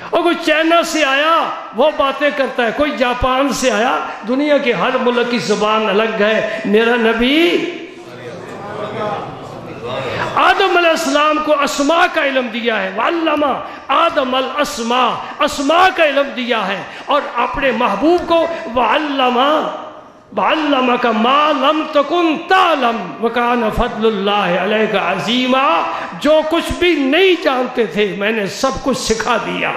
اور کوئی چائنا سے آیا وہ باتیں کرتا ہے، کوئی جاپان سے آیا، دنیا کے ہر ملک کی زبان الگ ہے۔ میرا نبی آدم علیہ السلام کو اسماء کا علم دیا ہے، وعلم آدم الاسماء، اسماء کا علم دیا ہے، اور اپنے محبوب کو وعلمک ما لم تکن تعلم وکان فضل اللہ علیک عظیما، جو کچھ بھی نہیں جانتے تھے میں نے سب کچھ سکھا دیا۔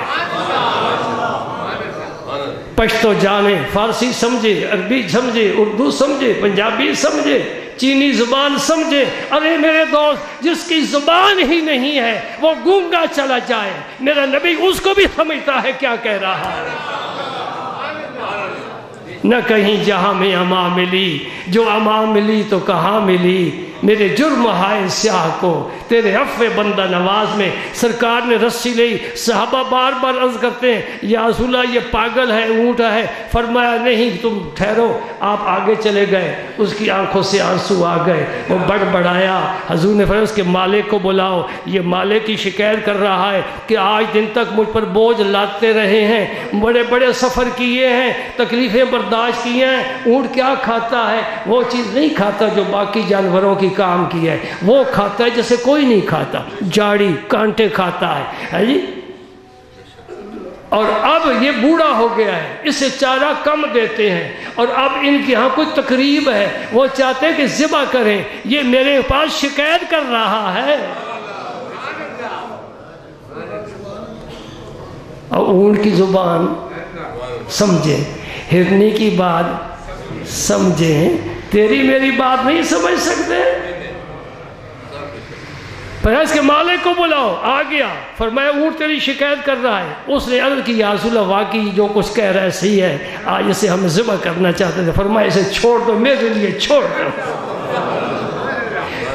پشتو جانے، فارسی سمجھے، عربی سمجھے، اردو سمجھے، پنجابی سمجھے، چینی زبان سمجھے، ارے میرے دوست جس کی زبان ہی نہیں ہے وہ گونگا چلا جائے، میرا نبی اس کو بھی سمجھتا ہے کیا کہہ رہا ہے۔ نہ کہیں جہاں میں امان ملی، جو امان ملی تو کہاں ملی؟ میرے جرم ہائے سیاہ کو تیرے عفو بندہ نواز میں۔ سرکار نے رسی لی، صحابہ بار بار عرض کرتے ہیں یا رسول اللہ یہ پاگل ہے، اونٹ ہے، فرمایا نہیں تم ٹھہرو، آپ آگے چلے گئے، اس کی آنکھوں سے آنسو آ گئے، وہ بڑبڑایا، حضور نے فرمایا اس کے مالک کو بلاؤ، یہ مالک کی شکایت کر رہا ہے کہ آج دن تک مجھ پر بوجھ لاتے رہے ہیں، بڑے بڑے سفر کیے ہیں، تکلیفیں برداشت کی ہیں، اونٹ کیا کھاتا ہے؟ وہ چیز نہیں کھاتا جو باقی جانوروں کی کام کی ہے، وہ کھاتا ہے جیسے کوئی نہیں کھاتا، جاڑی کانٹے کھاتا ہے جی۔ اور اب یہ بوڑھا ہو گیا ہے، اسے چارہ کم دیتے ہیں، اور اب ان کے ہاں کوئی تقریب ہے، وہ چاہتے ہیں کہ ذبح کریں، یہ میرے پاس شکایت کر رہا ہے۔ اور اونٹ کی زبان سمجھے، ہرنی کی بات سمجھیں، تیری میری بات نہیں سمجھ سکتے؟ پر اس کے مالک کو بلاؤ، آ گیا، فرمایا اونٹ تیری شکایت کر رہا ہے۔ اس نے عرض کی یا رسول اللہ واقعی جو کچھ کہہ رہا ہے صحیح ہے، آج اسے ہم ذبح کرنا چاہتے تھے، فرمایا اسے چھوڑ دو، میرے لیے چھوڑ دو۔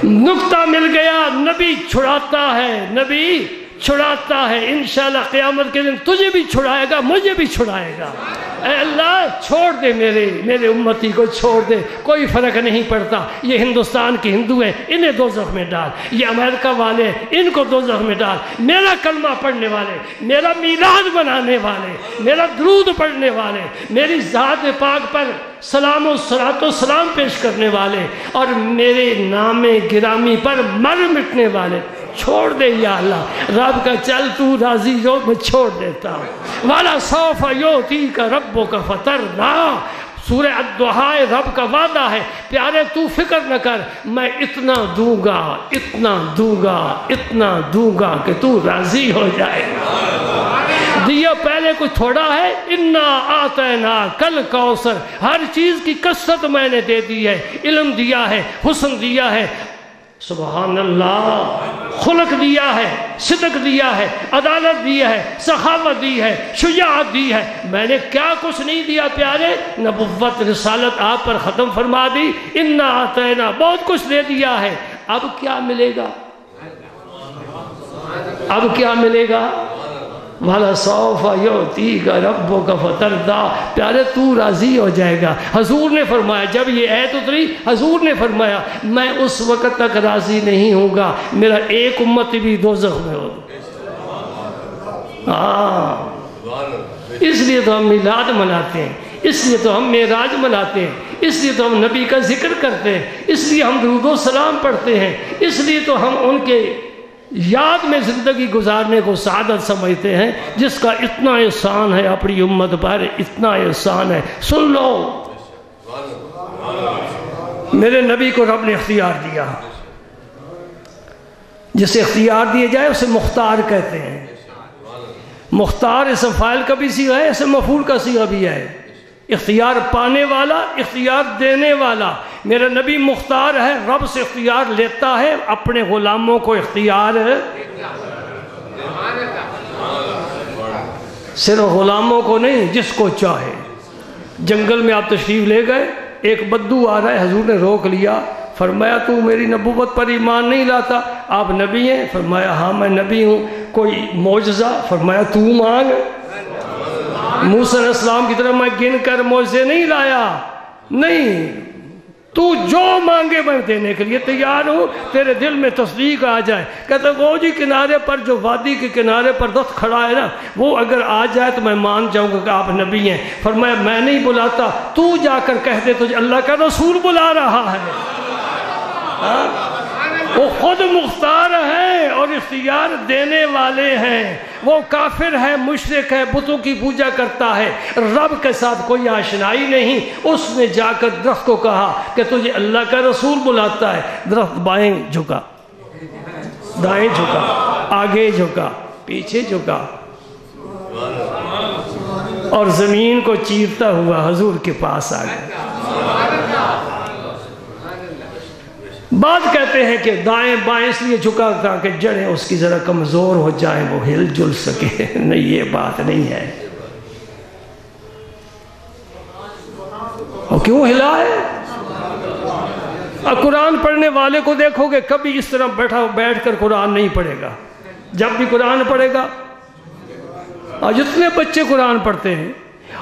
نکتہ مل گیا، نبی چھڑاتا ہے، نبی چھڑاتا ہے، انشاءاللہ قیامت کے دن تجھے بھی چھڑائے گا، مجھے بھی چھڑائے گا۔ اے اللہ چھوڑ دے، میرے امتی کو چھوڑ دے، کوئی فرق نہیں پڑتا، یہ ہندوستان کے ہندو ہیں انہیں دوزخ میں ڈال، یہ امریکہ والے ان کو دوزخ میں ڈال، میرا کلمہ پڑھنے والے، میرا میلاد منانے والے، میرا درود پڑھنے والے، میری ذات پاک پر سلام و صلوات و سلام پیش کرنے والے، اور میرے نام گرامی پر مر مٹنے والے چھوڑ دے یا اللہ۔ رب کا چل تو راضی ہو میں چھوڑ دیتا ہوں۔ والا سوف یؤتیک ربک فترضی، سورہ الضحیٰ رب کا وعدہ ہے، پیارے تو فکر نہ کر، میں اتنا دوں گا، اتنا دوں گا، اتنا دوں گا کہ تو راضی ہو جائے۔ دیا پہلے کچھ تھوڑا ہے، انا آتینا کل کوثر، ہر چیز کی کثرت میں نے دے دی ہے، علم دیا ہے، حسن دیا ہے، سبحان اللہ، خلق دیا ہے، صدق دیا ہے، عدالت دی ہے، سخاوت دی ہے، شجاعت دی ہے، میں نے کیا کچھ نہیں دیا پیارے؟ نبوت رسالت آپ پر ختم فرما دی، انا آتینا بہت کچھ دے دیا ہے، اب کیا ملے گا؟ اب کیا ملے گا؟ وَلَسَوْفَ يُعْطِيكَ رَبُّكَ فَتَرْضَىٰ، پیارے تو راضی ہو جائے گا۔ حضور نے فرمایا، جب یہ آیت اتری حضور نے فرمایا میں اس وقت تک راضی نہیں ہوں گا میرا ایک امت بھی دوزخ میں ہو۔ اس لیے تو ہم میلاد مناتے ہیں، اس لیے تو ہم معراج مناتے ہیں، اس لیے تو ہم نبی کا ذکر کرتے ہیں، اس لیے ہم درود و سلام پڑھتے ہیں، اس لیے تو ہم ان کے یاد میں زندگی گزارنے کو سعادت سمجھتے ہیں، جس کا اتنا احسان ہے اپنی امت پر، اتنا احسان ہے۔ سن لو، میرے نبی کو رب نے اختیار دیا، جسے اختیار دیے جائے اسے مختار کہتے ہیں۔ مختار اسم فاعل کا بھی صیغہ ہے، اسم مفعول کا صیغہ بھی ہے، اختیار پانے والا، اختیار دینے والا۔ میرا نبی مختار ہے، رب سے اختیار لیتا ہے، اپنے غلاموں کو اختیار صرف غلاموں کو نہیں، جس کو چاہے۔ جنگل میں آپ تشریف لے گئے، ایک بدو آ رہا ہے، حضور نے روک لیا، فرمایا تو میری نبوت پر ایمان نہیں لاتا؟ آپ نبی ہیں؟ فرمایا ہاں میں نبی ہوں۔ کوئی معجزہ؟ فرمایا تو مانگ۔ موسیٰ علیہ السلام کی طرح میں گن کر معجزے نہیں لایا، نہیں، تو جو مانگے میں دینے کے لیے تیار ہوں، تیرے دل میں تصدیق آ جائے۔ کہتا وہ جی کنارے پر جو وادی کے کنارے پر درخت کھڑا ہے نا، وہ اگر آ جائے تو میں مان جاؤں گا کہ آپ نبی ہیں۔ فرمایا میں نہیں بلاتا، تو جا کر کہہ دے تجھے اللہ کا رسول بلا رہا ہے۔ وہ خود مختار ہیں اور اختیار دینے والے ہیں۔ وہ کافر ہے، مشرک ہے، بتوں کی پوجا کرتا ہے، رب کے ساتھ کوئی آشنائی نہیں، اس نے جا کر درخت کو کہا کہ تجھے اللہ کا رسول بلاتا ہے۔ درخت بائیں جھکا، دائیں جھکا، آگے جھکا، پیچھے جھکا، اور زمین کو چیرتا ہوا حضور کے پاس آ گیا۔ بعد کہتے ہیں کہ دائیں بائیں اس لیے جھکا تھا کہ جڑیں اس کی ذرا کمزور ہو جائیں، وہ ہل جل سکے۔ نہیں، یہ بات نہیں ہے۔ اور کیوں ہلا ہے؟ قرآن پڑھنے والے کو دیکھو گے کبھی اس طرح بیٹھ کر قرآن نہیں پڑھے گا۔ جب بھی قرآن پڑھے گا، اور جتنے بچے قرآن پڑھتے ہیں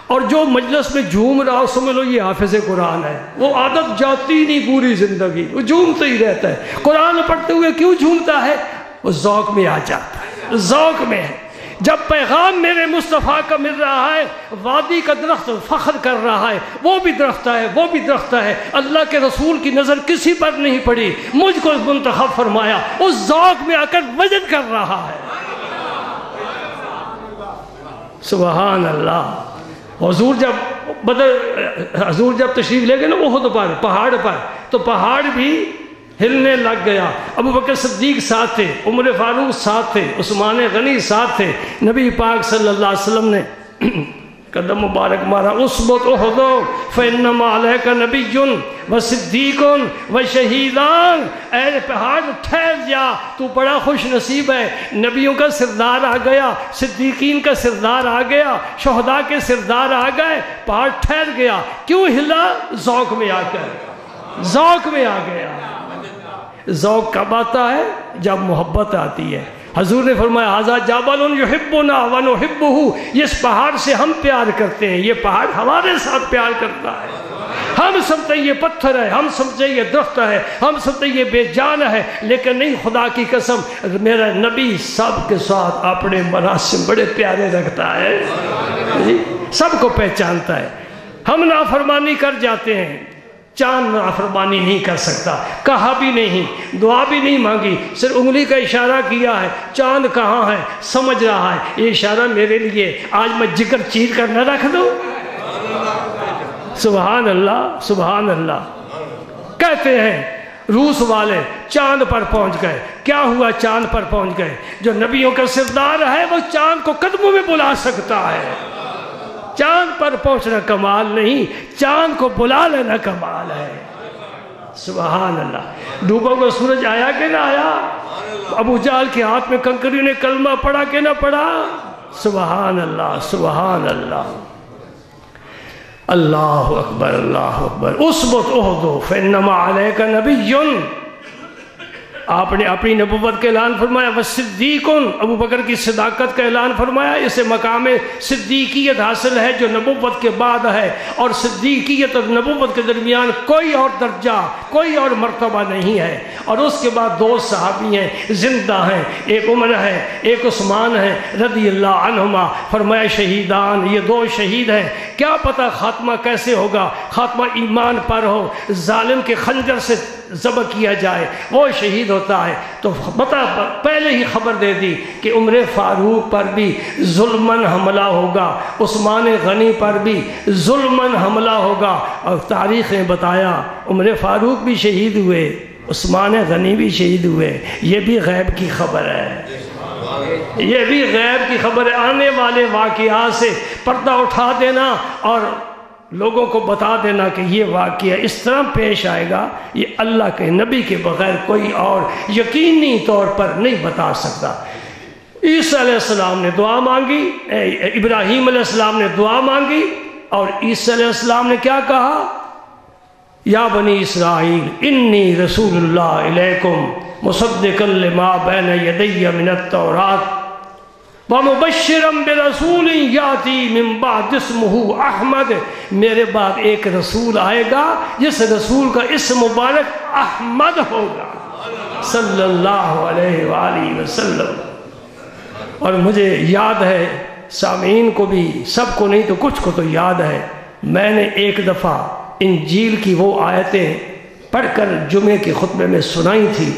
اور جو مجلس میں جھوم رہا ہو، سمجھ لو یہ حافظ قرآن ہے۔ وہ عادت جاتی نہیں پوری زندگی، وہ جھومتا ہی رہتا ہے۔ قرآن پڑھتے ہوئے کیوں جھومتا ہے؟ وہ ذوق میں آ جاتا ہے، ذوق میں ہے۔ جب پیغام میرے مصطفیٰ کا مل رہا ہے، وادی کا درخت فخر کر رہا ہے، وہ بھی درخت ہے، وہ بھی درخت ہے، اللہ کے رسول کی نظر کسی پر نہیں پڑی، مجھ کو منتخب فرمایا، اس ذوق میں آ کر وجد کر رہا ہے۔ سبحان اللہ۔ حضور جب تشریف لے گئے نا احد پر، پہاڑ پر، تو پہاڑ بھی ہلنے لگ گیا۔ ابو بکر صدیق ساتھ تھے، عمر فاروق ساتھ تھے، عثمان غنی ساتھ تھے۔ نبی پاک صلی اللہ علیہ وسلم نے قدم مبارک مارا، اثبت احد فانما علیک نبی و صدیق و شہیدان، اے پہاڑ ٹھہر جا، تو بڑا خوش نصیب ہے، نبیوں کا سردار آ گیا، صدیقین کا سردار آ گیا، شہداء کے سردار آ گئے۔ پہاڑ ٹھہر گیا، کیوں ہلا؟ ذوق میں آ کر، ذوق میں آ گیا۔ ذوق کب آتا ہے؟ جب محبت آتی ہے۔ حضور نے فرمایا ھذا جبل یحبنا ونحبہ، اس پہاڑ سے ہم پیار کرتے ہیں، یہ پہاڑ ہمارے ساتھ پیار کرتا ہے۔ ہم سمجھتے یہ پتھر ہے، ہم سمجھتے یہ درخت ہے، ہم سمجھتے یہ بے جان ہے، لیکن نہیں، خدا کی قسم میرا نبی سب کے ساتھ اپنے مراسم بڑے پیارے رکھتا ہے، سب کو پہچانتا ہے۔ ہم نافرمانی کر جاتے ہیں، چاند نافرمانی نہیں کر سکتا، کہا بھی نہیں، دعا بھی نہیں مانگی، صرف انگلی کا اشارہ کیا ہے، چاند کہاں ہے سمجھ رہا ہے، یہ اشارہ میرے لیے، آج میں جگر چیر کر نہ رکھ دوں۔ سبحان اللہ، سبحان اللہ۔ کہتے ہیں روس والے چاند پر پہنچ گئے، کیا ہوا چاند پر پہنچ گئے؟ جو نبیوں کا سردار ہے وہ چاند کو قدموں میں بلا سکتا ہے۔ چاند پر پہنچنا کمال نہیں، چاند کو بلا لینا کمال ہے۔ سبحان اللہ۔ ڈوبا کو سورج آیا کہ نہ آیا؟ ابو جہل کے ہاتھ میں کنکری نے کلمہ پڑھا کہ نہ پڑھا؟ سبحان اللہ، سبحان اللہ۔ اللہ اکبر، اللہ اکبر۔ اثبت احد فانما علیک نبی، آپ نے اپنی نبوت کا اعلان فرمایا، وصدیق، ابو بکر کی صداقت کا اعلان فرمایا، اسے مقام صدیقیت حاصل ہے جو نبوت کے بعد ہے، اور صدیقیت اور نبوت کے درمیان کوئی اور درجہ، کوئی اور مرتبہ نہیں ہے۔ اور اس کے بعد دو صحابی ہیں زندہ ہیں، ایک عمر ہے ایک عثمان ہے رضی اللہ عنہما، فرمایا شہیدان، یہ دو شہید ہیں، کیا پتہ خاتمہ کیسے ہوگا، خاتمہ ایمان پر ہو، ظالم کے خنجر سے ذبح کیا جائے وہ شہید ہوتا ہے۔ تو بتا پہلے ہی خبر دے دی کہ عمر فاروق پر بھی ظلمن حملہ ہوگا، عثمان غنی پر بھی ظلمن حملہ ہوگا، اور تاریخ نے بتایا عمر فاروق بھی شہید ہوئے، عثمان غنی بھی شہید ہوئے۔ یہ بھی غیب کی خبر ہے، یہ بھی غیب کی خبر ہے۔ آنے والے واقعات سے پردہ اٹھا دینا اور لوگوں کو بتا دینا کہ یہ واقعہ اس طرح پیش آئے گا، یہ اللہ کے نبی کے بغیر کوئی اور یقینی طور پر نہیں بتا سکتا۔ عیسیٰ علیہ السلام نے دعا مانگی، ابراہیم علیہ السلام نے دعا مانگی، اور عیسیٰ علیہ السلام نے کیا کہا؟ یا بنی اسرائیل انی رسول اللہ الیکم مصدقا لما بین یدی من التوراۃ وَمُبَشِّرًا بِرَسُولٍ يَأْتِي مِن بَعْدِ اسْمُهُ احمد، میرے بعد ایک رسول آئے گا جس رسول کا اسم مبارک احمد ہوگا صلی اللہ علیہ وآلہ وسلم۔ اور مجھے یاد ہے، سامعین کو بھی، سب کو نہیں تو کچھ کو تو یاد ہے، میں نے ایک دفعہ انجیل کی وہ آیتیں پڑھ کر جمعے کے خطبے میں سنائی تھی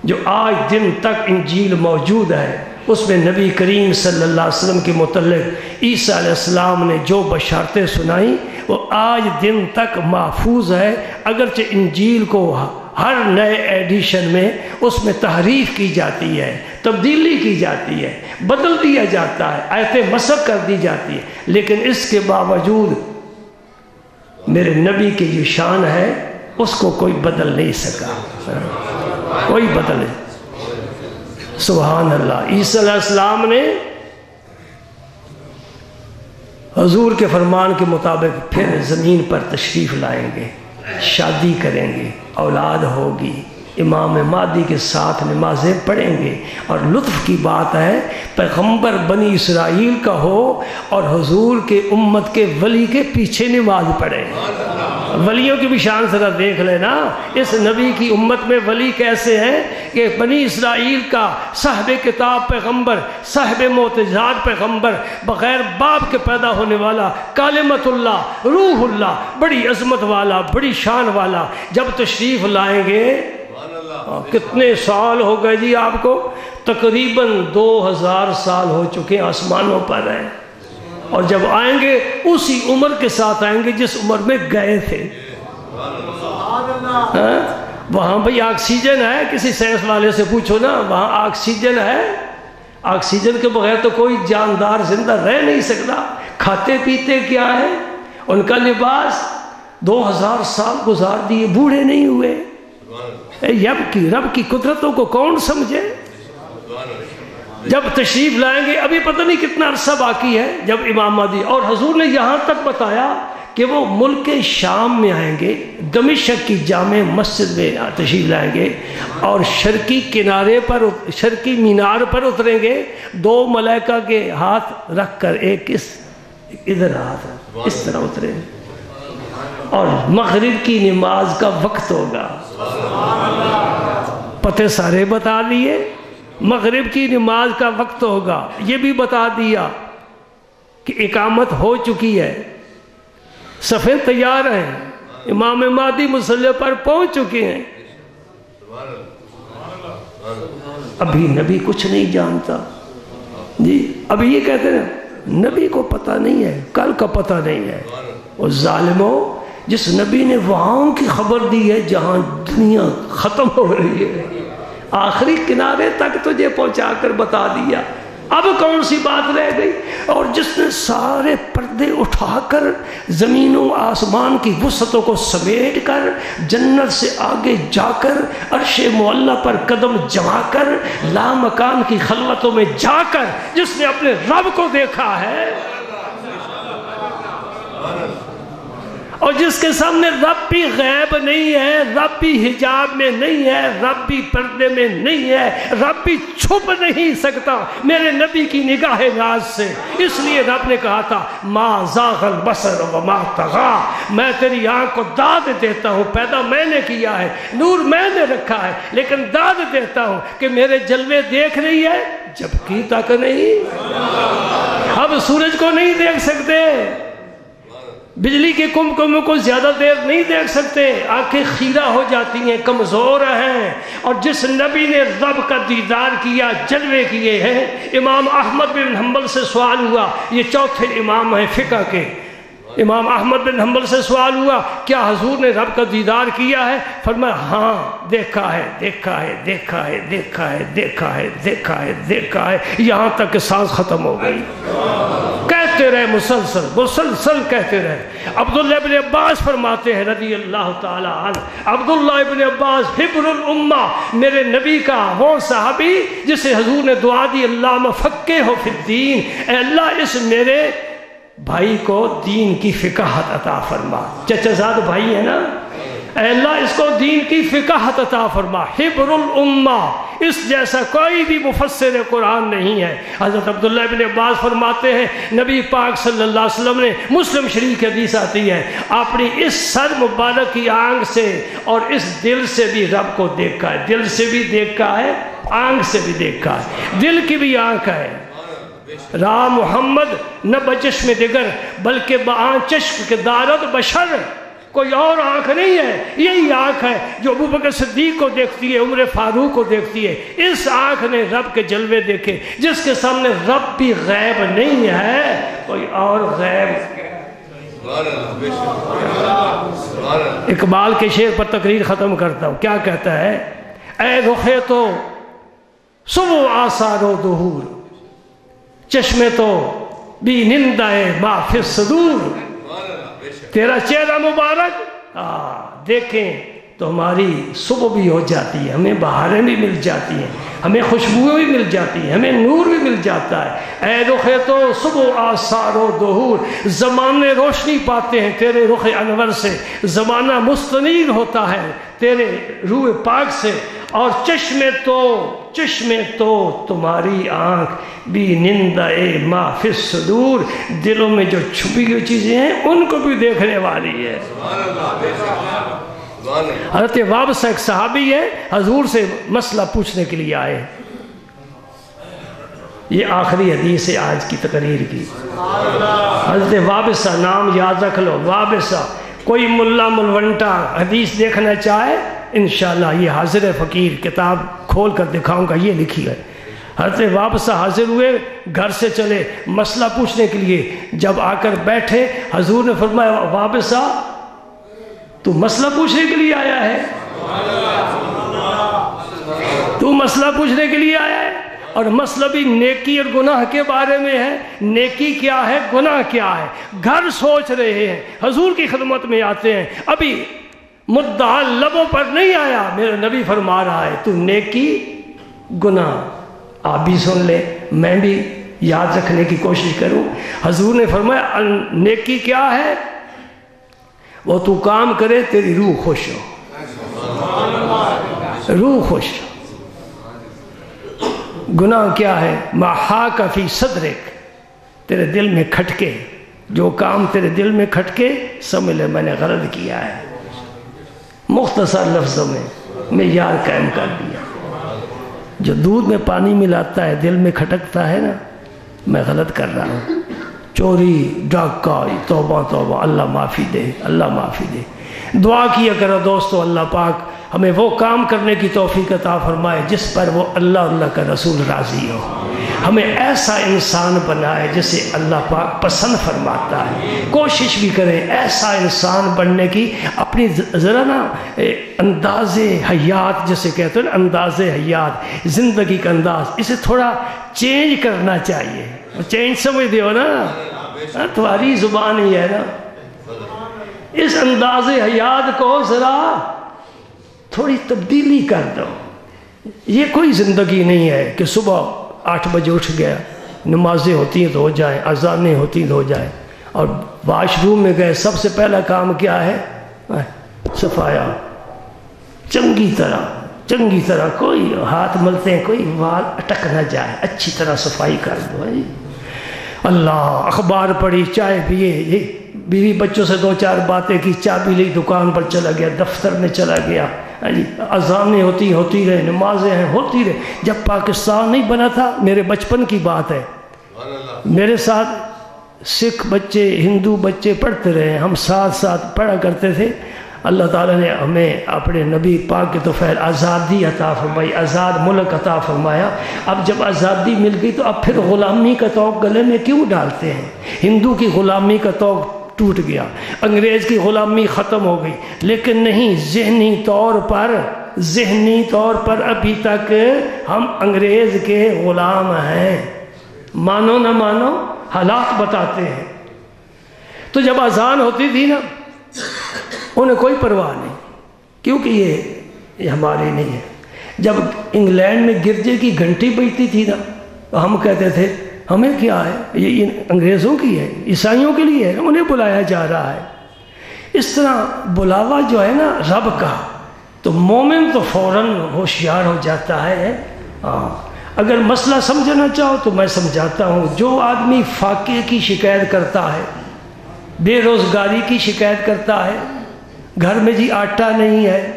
جو آج دن تک انجیل موجود ہے۔ اس میں نبی کریم صلی اللہ علیہ وسلم کے متعلق عیسیٰ علیہ السلام نے جو بشارتیں سنائیں وہ آج دن تک محفوظ ہے، اگرچہ انجیل کو ہر نئے ایڈیشن میں اس میں تحریف کی جاتی ہے، تبدیلی کی جاتی ہے، بدل دیا جاتا ہے، آیتیں مسخ کر دی جاتی ہے، لیکن اس کے باوجود میرے نبی کی جو شان ہے اس کو کوئی بدل نہیں سکا، کوئی بدل نہیں۔ سبحان اللہ۔ عیسیٰ علیہ السلام نے حضور کے فرمان کے مطابق پھر زمین پر تشریف لائیں گے، شادی کریں گے، اولاد ہوگی، امام مہدی کے ساتھ نمازیں پڑھیں گے، اور لطف کی بات ہے پیغمبر بنی اسرائیل کا ہو اور حضور کے امت کے ولی کے پیچھے نماز پڑھیں۔ ولیوں کی بھی شان ذرا دیکھ لینا، اس نبی کی امت میں ولی کیسے ہیں کہ بنی اسرائیل کا صاحب کتاب پیغمبر، صاحب معجزات پیغمبر، بغیر باپ کے پیدا ہونے والا، کلمۃ اللہ، روح اللہ، بڑی عظمت والا، بڑی شان والا، جب تشریف لائیں گے، کتنے سال ہو گئے جی آپ کو؟ تقریباً 2000 سال ہو چکے آسمانوں پر ہیں، اور جب آئیں گے اسی عمر کے ساتھ آئیں گے جس عمر میں گئے تھے۔ وہاں بھئی آکسیجن ہے، کسی سائنس والے سے پوچھو نا، وہاں آکسیجن ہے، آکسیجن کے بغیر تو کوئی جاندار زندہ رہ نہیں سکتا۔ کھاتے پیتے کیا ہے؟ ان کا لباس 2000 سال گزار دیے، بوڑھے نہیں ہوئے۔ رب کی قدرتوں کو کون سمجھے؟ جب تشریف لائیں گے، ابھی پتہ نہیں کتنا عرصہ باقی ہے جب امام مہدی، اور حضور نے یہاں تک بتایا کہ وہ ملک شام میں آئیں گے، دمشق کی جامع مسجد میں تشریف لائیں گے، اور شرقی کنارے پر، شرقی مینار پر اتریں گے، 2 ملائکہ کے ہاتھ رکھ کر، ایک ادھر ہاتھ اس طرح اترے، اور مغرب کی نماز کا وقت ہوگا۔ پتہ سارے بتا دیے، مغرب کی نماز کا وقت ہوگا، یہ بھی بتا دیا کہ اقامت ہو چکی ہے، صفیں تیار ہیں، امام مہدی مصلی پر پہنچ چکے ہیں. ابھی نبی کچھ نہیں جانتا جی. ابھی یہ کہتے ہیں نبی کو پتہ نہیں ہے، کل کا پتہ نہیں ہے. اور ظالموں، جس نبی نے وہاں کی خبر دی ہے جہاں دنیا ختم ہو رہی ہے، آخری کنارے تک تجھے پہنچا کر بتا دیا، اب کون سی بات رہ گئی؟ اور جس نے سارے پردے اٹھا کر زمین و آسمان کی وسعتوں کو سمیٹ کر جنت سے آگے جا کر عرش معلی پر قدم جما کر لامکان کی خلوتوں میں جا کر جس نے اپنے رب کو دیکھا ہے، اور جس کے سامنے رب بھی غیب نہیں ہے، رب بھی حجاب میں نہیں ہے، رب بھی پردے میں نہیں ہے، رب بھی چھپ نہیں سکتا میرے نبی کی نگاہ ناز سے. اس لیے رب نے کہا تھا ما زاغ البصر وما طغى، میں تیری آنکھ کو داد دیتا ہوں، پیدا میں نے کیا ہے، نور میں نے رکھا ہے، لیکن داد دیتا ہوں کہ میرے جلوے دیکھ رہی ہے جبکہ تک نہیں. اب سورج کو نہیں دیکھ سکتے، بجلی کے کمکموں کو زیادہ دیر نہیں دیکھ سکتے، آنکھیں خیرہ ہو جاتی ہیں، کمزور ہیں. اور جس نبی نے رب کا دیدار کیا، جلوے کیے ہیں. امام احمد بن حنبل سے سوال ہوا، یہ چوتھے امام ہیں فقہ کے. امام احمد بن حنبل سے سوال ہوا کیا حضور نے رب کا دیدار کیا ہے؟ فرمایا ہاں دیکھا ہے، دیکھا ہے، دیکھا ہے، دیکھا ہے، دیکھا ہے، دیکھا ہے، دیکھا ہے، یہاں تک کہ سانس ختم ہو گئی. کہتے رہے مسلسل مسلسل کہتے رہے. عبداللہ ابن عباس فرماتے ہیں رضی اللہ تعالی عنہ، عبداللہ ابن عباس حبر الامہ، میرے نبی کا وہ صحابی جسے حضور نے دعا دی اللہم فقہہ فی الدین، اے اللہ اس میرے بھائی کو دین کی فقاہت عطا فرما. چچا زاد بھائی ہے نا، اے اللہ اس کو دین کی فقاہت عطا فرما. حبر الامہ، اس جیسا کوئی بھی مفسر قرآن نہیں ہے. حضرت عبداللہ ابن عباس فرماتے ہیں نبی پاک صلی اللہ علیہ وسلم نے، مسلم شریف کی حدیث آتی ہے، اپنی اس سر مبارک کی آنکھ سے اور اس دل سے بھی رب کو دیکھا ہے. دل سے بھی دیکھا ہے، آنکھ سے بھی دیکھا ہے، دل کی بھی آنکھ ہے. را محمد نہ بچشم دگر بلکہ بآن چشم کے دارت بشر، کوئی اور آنکھ نہیں ہے، یہی آنکھ ہے جو ابوبکر صدیق کو دیکھتی ہے، عمر فاروق کو دیکھتی ہے. اس آنکھ نے رب کے جلوے دیکھے. جس کے سامنے رب بھی غیب نہیں ہے، کوئی اور غیب. اقبال کے شعر پر تقریر ختم کرتا ہوں. کیا کہتا ہے؟ اے رخے تو صبح آثار و ظہور، چشمے تو بھی نندائے ما فی الصدور. تیرا چہرہ مبارک دیکھیں تو ہماری صبح بھی ہو جاتی ہے، ہمیں بہاریں بھی مل جاتی ہیں، ہمیں خوشبوئیں بھی مل جاتی ہیں، ہمیں نور بھی مل جاتا ہے. اے رخ تو صبح آثار و ظہور، زمانے روشنی پاتے ہیں تیرے رخ انور سے، زمانہ مستنیر ہوتا ہے تیرے روح پاک سے. اور چشمے تو تمہاری آنکھ بھی نندہ ما فی الصدور، دلوں میں جو چھپی ہوئی چیزیں ہیں ان کو بھی دیکھنے والی ہے. حضرت وابسہ ایک صحابی ہے، حضور سے مسئلہ پوچھنے کے لیے آئے. یہ آخری حدیث ہے آج کی تقریر کی. حضرت وابسہ، نام یاد رکھ لو، وابسہ. کوئی ملا ملونٹا حدیث دیکھنا چاہے انشاءاللہ یہ حاضر فقیر کتاب کھول کر دکھاؤں گا، یہ لکھی ہے. حضرت وابسہ حاضر ہوئے، گھر سے چلے مسئلہ پوچھنے کے لیے. جب آ کر بیٹھے حضور نے فرمایا وابسہ تو مسئلہ پوچھنے کے لیے آیا ہے؟ تو مسئلہ پوچھنے کے لیے آیا ہے؟ اور مسئلہ بھی نیکی اور گناہ کے بارے میں ہے. نیکی کیا ہے، گناہ کیا ہے، گھر سوچ رہے ہیں، حضور کی خدمت میں آتے ہیں. ابھی مدعا لبوں پر نہیں آیا، میرے نبی فرما رہا ہے تو نیکی گناہ. آپ بھی سن لیں، میں بھی یاد رکھنے کی کوشش کروں. حضور نے فرمایا نیکی کیا ہے؟ وہ تو کام کرے تیری روح خوش ہو، روح خوش ہو. گناہ کیا ہے؟ ما حاک فی صدرک، تیرے دل میں کھٹکے، جو کام تیرے دل میں کھٹکے سمجھ لے میں نے غلط کیا ہے. مختصر لفظوں میں معیار قائم کر دیا. جو دودھ میں پانی ملاتا ہے دل میں کھٹکتا ہے نا، میں غلط کر رہا ہوں. چوری ڈاکہ، توبہ توبہ، اللہ معافی دے، اللہ معافی دے۔ دعا کیا کرو دوستو، اللہ پاک ہمیں وہ کام کرنے کی توفیق عطا فرمائے جس پر وہ اللہ کا رسول راضی ہو، ہمیں ایسا انسان بنائے جسے اللہ پاک پسند فرماتا ہے۔ کوشش بھی کریں ایسا انسان بننے کی، اپنی ذرا نا انداز حیات جسے کہتے ہیں، انداز حیات، زندگی کا انداز، اسے تھوڑا چینج کرنا چاہیے۔ چینج سمجھتے ہو نا، تمہاری زبان ہی ہے نا، اس انداز حیات کو ذرا تھوڑی تبدیلی کر دو۔ یہ کوئی زندگی نہیں ہے کہ صبح 8 بجے اٹھ گیا، نمازیں ہوتی ہیں تو ہو جائیں، اذانیں ہوتی ہیں تو ہو جائیں، اور واش روم میں گئے سب سے پہلا کام کیا ہے؟ صفایا، چنگی طرح کوئی ہاتھ ملتے ہیں، کوئی وال اٹک نہ جائے، اچھی طرح صفائی کر دو۔ اللہ، اخبار پڑھی، چائے پیے، بیوی بچوں سے 2-4 باتیں کی، چابی لی، دکان پر چلا گیا، دفتر میں چلا گیا، اذانیں ہوتی رہے، نمازیں ہیں ہوتی رہے۔ جب پاکستان نہیں بنا تھا، میرے بچپن کی بات ہے، میرے ساتھ سکھ بچے، ہندو بچے پڑھتے رہے، ہم ساتھ پڑھا کرتے تھے۔ اللہ تعالیٰ نے ہمیں اپنے نبی پاک کے توفیل آزادی عطا فرمائی، آزاد ملک عطا فرمایا۔ اب جب آزادی مل گئی تو اب پھر غلامی کا طوق گلے میں کیوں ڈالتے ہیں؟ ہندو کی غلامی کا طوق ٹوٹ گیا، انگریز کی غلامی ختم ہو گئی، لیکن نہیں، ذہنی طور پر ابھی تک ہم انگریز کے غلام ہیں، مانو نہ مانو، حالات بتاتے ہیں۔ تو جب اذان ہوتی تھی نا، انہیں کوئی پرواہ نہیں، کیونکہ یہ ہماری نہیں ہے۔ جب انگلینڈ میں گرجے کی گھنٹی بجتی تھی نا، تو ہم کہتے تھے ہمیں کیا ہے، یہ انگریزوں کی ہے، عیسائیوں کے لیے ہے، انہیں بلایا جا رہا ہے۔ اس طرح بلاوا جو ہے نا رب کا، تو مومن تو فوراً ہوشیار ہو جاتا ہے۔ اگر مسئلہ سمجھنا چاہو تو میں سمجھاتا ہوں۔ جو آدمی فاقے کی شکایت کرتا ہے، بے روزگاری کی شکایت کرتا ہے، گھر میں جی آٹا نہیں ہے،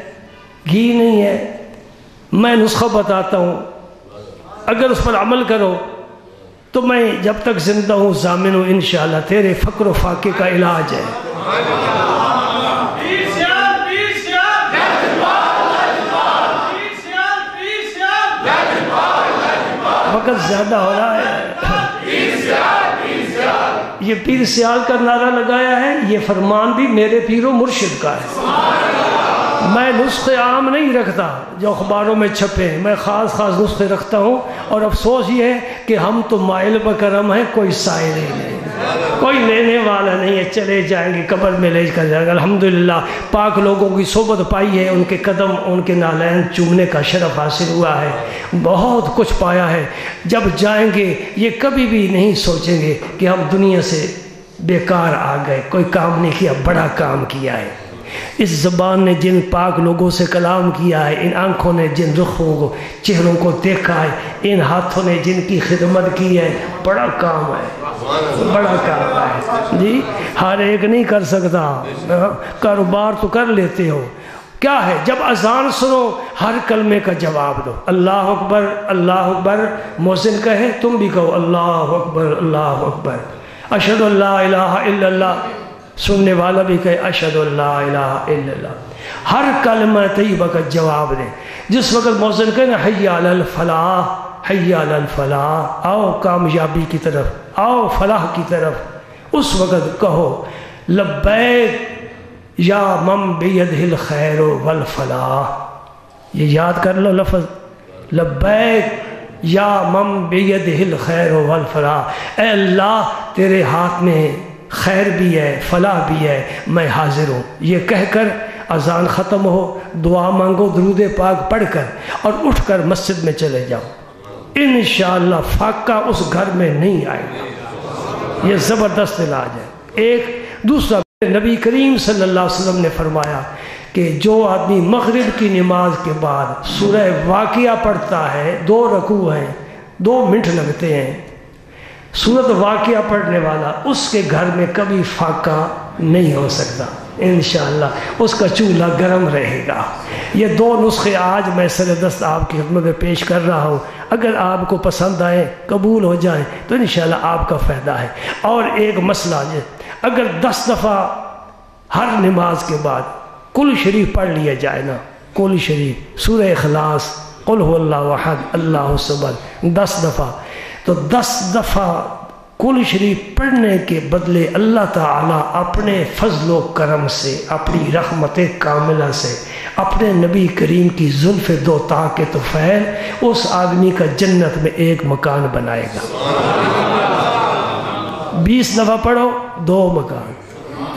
گھی نہیں ہے، میں نسخہ بتاتا ہوں، اگر اس پر عمل کرو تو میں جب تک زندہ ہوں ضامن ہوں انشاءاللہ تیرے فقر و فاقے کا علاج ہے۔ وقت زیادہ ہو رہا ہے، یہ پیر سیال کا نعرہ لگایا ہے، یہ فرمان بھی میرے پیر و مرشد کا ہے۔ میں نسخے عام نہیں رکھتا جو اخباروں میں چھپے، میں خاص نسخے رکھتا ہوں، اور افسوس یہ ہے کہ ہم تو مائل بکرم ہیں، کوئی سائل ہی نہیں، کوئی لینے والا نہیں ہے، چلے جائیں گے قبر میں لے کر جائیں گے۔ الحمدللہ پاک لوگوں کی صحبت پائی ہے، ان کے قدم، ان کے نالین چومنے کا شرف حاصل ہوا ہے، بہت کچھ پایا ہے۔ جب جائیں گے یہ کبھی بھی نہیں سوچیں گے کہ ہم دنیا سے بیکار آ گئے، کوئی کام نہیں کیا، بڑا کام کیا ہے۔ اس زبان نے جن پاک لوگوں سے کلام کیا ہے، ان آنکھوں نے جن رخوں کو، چہروں کو دیکھا ہے، ان ہاتھوں نے جن کی خدمت کی ہے، بڑا کام ہے، بڑا کام ہے جی۔ ہر ایک نہیں کر سکتا، کاروبار تو کر لیتے ہو، کیا ہے جب اذان سنو ہر کلمے کا جواب دو، اللہ اکبر اللہ اکبر، مؤذن کہے تم بھی کہو اللہ اکبر اللہ اکبر، اشہد ان لا الہ الا اللہ، سننے والا بھی کہے اشہد ان لا الہ الا اللہ، ہر کلمہ طیبہ کا جواب دیں۔ جس وقت مؤذن کہے نا حی علی الفلاح حی علی الفلاح، آؤ کامیابی کی طرف، آؤ فلاح کی طرف، اس وقت کہو لبیک یا من بیدہ الخیر والفلاح، یہ یاد کر لو لفظ، لبیک یا من بیدہ الخیر والفلاح، اے اللہ تیرے ہاتھ میں خیر بھی ہے فلاح بھی ہے، میں حاضر ہوں۔ یہ کہہ کر اذان ختم ہو، دعا مانگو درود پاک پڑھ کر، اور اٹھ کر مسجد میں چلے جاؤ، انشاءاللہ فاقہ اس گھر میں نہیں آئے گا۔ یہ زبردست علاج ہے۔ ایک دوسرا، نبی کریم صلی اللہ علیہ وسلم نے فرمایا کہ جو آدمی مغرب کی نماز کے بعد سورہ واقعہ پڑھتا ہے، 2 رکوع ہیں، 2 منٹ لگتے ہیں، سورۃ واقعہ پڑھنے والا، اس کے گھر میں کبھی فاقہ نہیں ہو سکتا انشاءاللہ، اس کا چولہا گرم رہے گا۔ یہ 2 نسخے آج میں سر دست آپ کی خدمت میں پیش کر رہا ہوں، اگر آپ کو پسند آئے قبول ہو جائیں تو انشاءاللہ آپ کا فائدہ ہے۔ اور ایک مسئلہ ہے، اگر 10 دفعہ ہر نماز کے بعد کل شریف پڑھ لیا جائے نا، کل شریف، سورہ اخلاص، قل هو اللہ احد اللہ الصمد 10 دفعہ، تو 10 دفعہ کل شریف پڑھنے کے بدلے اللہ تعالیٰ اپنے فضل و کرم سے، اپنی رحمت کاملہ سے، اپنے نبی کریم کی زلف دوتا کے طفیل اس آدمی کا جنت میں ایک مکان بنائے گا۔ 20 دفعہ پڑھو 2 مکان،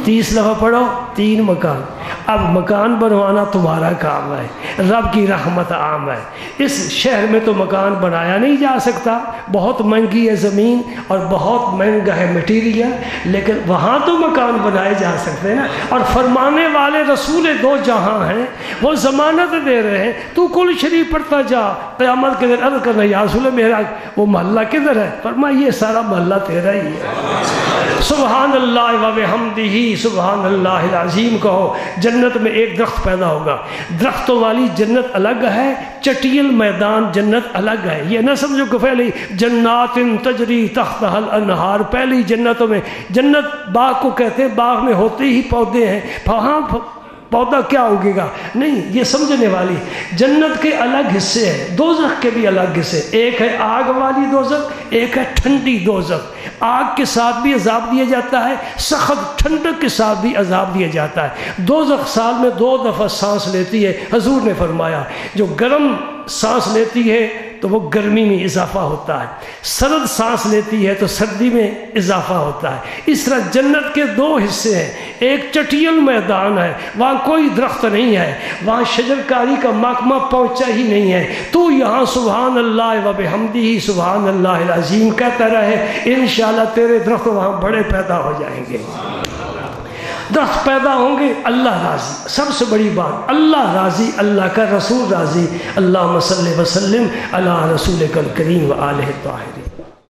30 دفعہ پڑھو 3 مکان۔ اب مکان بنوانا تمہارا کام ہے، رب کی رحمت عام ہے۔ اس شہر میں تو مکان بنایا نہیں جا سکتا، بہت مہنگی ہے زمین اور بہت مہنگا ہے مٹیریل، لیکن وہاں تو مکان بنائے جا سکتے ہیں نا۔ اور فرمانے والے رسول 2 جہاں ہیں، وہ ضمانت دے رہے ہیں، تو کل شریف پڑھتا جا، قیامت کے دن عرض کرنا یا رسول میرا وہ محلہ کدھر ہے؟ فرمایا یہ سارا محلہ تیرا ہی ہے۔ سبحان اللہ و بحمدہ سبحان اللہ العظیم کہو، جنت میں ایک درخت پیدا ہوگا۔ درختوں والی جنت الگ ہے، چٹیل میدان جنت الگ ہے۔ یہ نہ سمجھو کہ پہلے جنات تجری تحتها الانہار، پہلی جنتوں میں، جنت باغ کو کہتے ہیں، باغ میں ہوتے ہی پودے ہیں، وہاں پودا کیا اگے گا؟ نہیں، یہ سمجھنے والی جنت کے الگ حصے ہیں، دوزخ کے بھی الگ حصے، ایک ہے آگ والی دوزخ، ایک ہے ٹھنڈی دوزخ۔ آگ کے ساتھ بھی عذاب دیا جاتا ہے، سخت ٹھنڈک کے ساتھ بھی عذاب دیا جاتا ہے۔ دوزخ سال میں 2 دفعہ سانس لیتی ہے، حضور نے فرمایا جو گرم سانس لیتی ہے تو وہ گرمی میں اضافہ ہوتا ہے، سرد سانس لیتی ہے تو سردی میں اضافہ ہوتا ہے۔ اس طرح جنت کے 2 حصے ہیں، ایک چٹیل میدان ہے، وہاں کوئی درخت نہیں ہے، وہاں شجرکاری کا محکمہ پہنچا ہی نہیں ہے، تو یہاں سبحان اللہ و بحمدہ سبحان اللہ العظیم کہتا رہے، انشاءاللہ تیرے درخت وہاں بڑے پیدا ہو جائیں گے۔ درخت پیدا ہوں گے، اللہ راضی، سب سے بڑی بات اللہ راضی، اللہ کا رسول راضی۔ اللہم صلی وسلم علی رسولک الکریم و آلہ الطاہرین۔